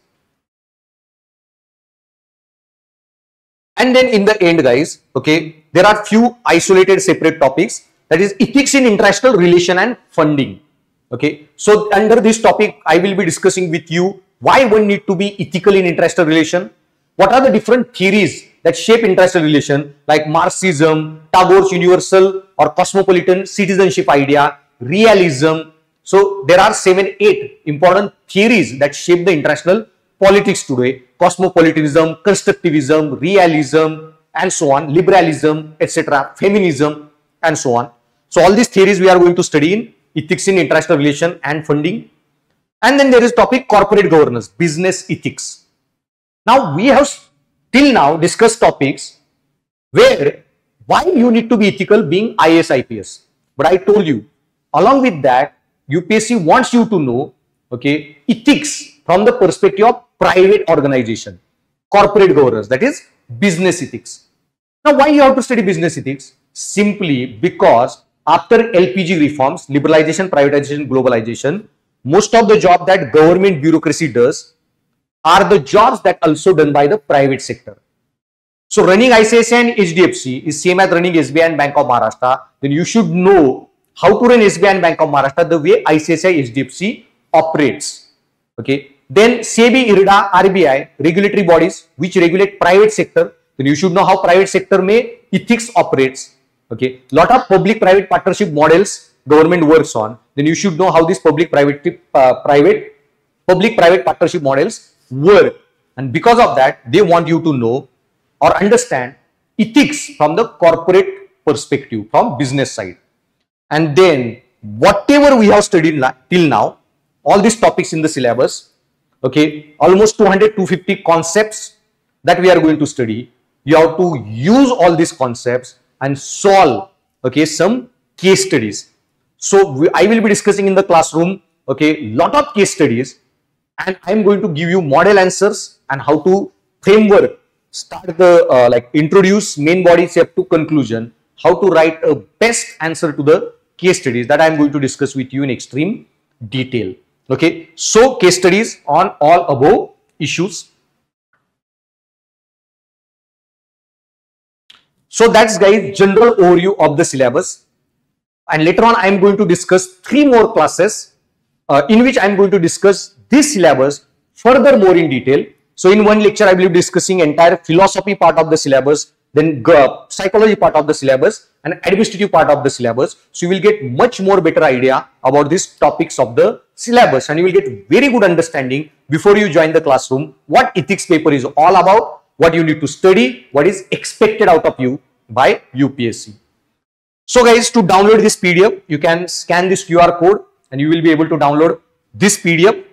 And then in the end, guys, there are few isolated separate topics, that is ethics in international relation and funding. So under this topic, I will be discussing with you why one need to be ethical in international relation, what are the different theories that shape international relation, like Marxism, Tagore's universal or cosmopolitan citizenship idea, realism. So there are 7-8 important theories that shape the international politics today: cosmopolitanism, constructivism, realism, and so on, liberalism, etc., feminism, and so on. So all these theories we are going to study in ethics in international relation and funding. And then there is topic corporate governance, business ethics. Now we have till now discussed topics where why you need to be ethical being IAS, IPS. But I told you, along with that, UPSC wants you to know, ethics from the perspective of private organization, corporate governance, that is business ethics. Now why you have to study business ethics? Simply because after LPG reforms, liberalization, privatization, globalization, most of the job that government bureaucracy does are the jobs that also done by the private sector. So running ICICI and HDFC is same as running SBI and Bank of Maharashtra. Then you should know how to run SBI and Bank of Maharashtra the way ICICI HDFC operates. Then SEBI, IRDA, RBI, regulatory bodies which regulate private sector. Then you should know how private sector may ethics operates. Lot of public-private partnership models government works on. Then you should know how these public-private partnership models work. And because of that, they want you to know or understand ethics from the corporate perspective, from business side. and then whatever we have studied till now, all these topics in the syllabus, okay, almost 200-250 concepts that we are going to study. You have to use all these concepts and solve, okay, some case studies. So I will be discussing in the classroom, okay, lot of case studies, and I am going to give you model answers and how to framework, start the like introduce main body step to conclusion, how to write a best answer to the case studies that I am going to discuss with you in extreme detail. Okay, so case studies on all above issues. So that's guys general overview of the syllabus, and later on I am going to discuss 3 more classes in which I am going to discuss this syllabus furthermore in detail. So in one lecture I will be discussing entire philosophy part of the syllabus, then psychology part of the syllabus, and administrative part of the syllabus. So you will get much more better idea about these topics of the syllabus, and you will get very good understanding before you join the classroom what ethics paper is all about, what you need to study, what is expected out of you by UPSC. So guys, to download this PDF, you can scan this QR code and you will be able to download this PDF.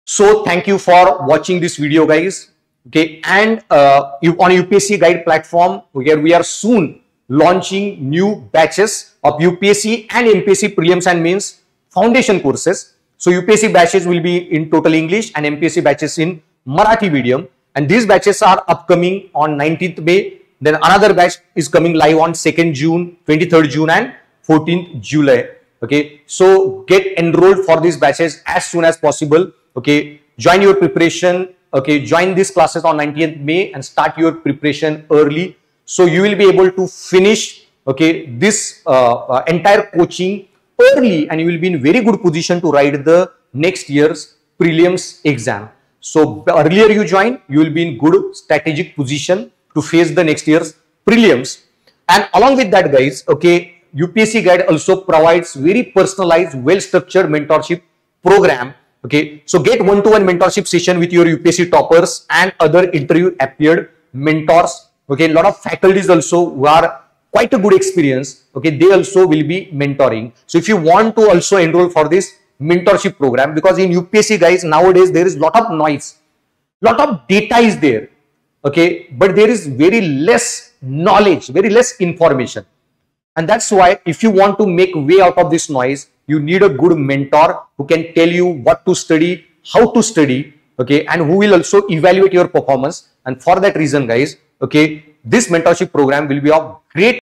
So thank you for watching this video guys. Okay, and on UPSC guide platform, where we are soon launching new batches of UPSC and MPSC prelims and mains foundation courses. So UPSC batches will be in total English and MPSC batches in Marathi medium, and these batches are upcoming on 19th May. Then another batch is coming live on 2nd June, 23rd June and 14th July. Okay, so get enrolled for these batches as soon as possible. Okay, join your preparation. Okay, join these classes on 19th May and start your preparation early, so you will be able to finish, okay, this entire coaching early, and you will be in very good position to write the next year's prelims exam. So earlier you join, you will be in good strategic position to face the next year's prelims. And along with that guys, okay, UPSC guide also provides very personalized, well-structured mentorship program. Okay, so get one-to-one mentorship session with your UPSC toppers and other interview appeared mentors. Okay, a lot of faculties also who are quite a good experience. Okay, they also will be mentoring. So if you want to also enroll for this mentorship program, because in UPSC guys nowadays there is lot of noise, lot of data is there. Okay, but there is very less knowledge, very less information, and that's why if you want to make way out of this noise, you need a good mentor who can tell you what to study, how to study, okay, and who will also evaluate your performance. And for that reason guys, okay, this mentorship program will be of great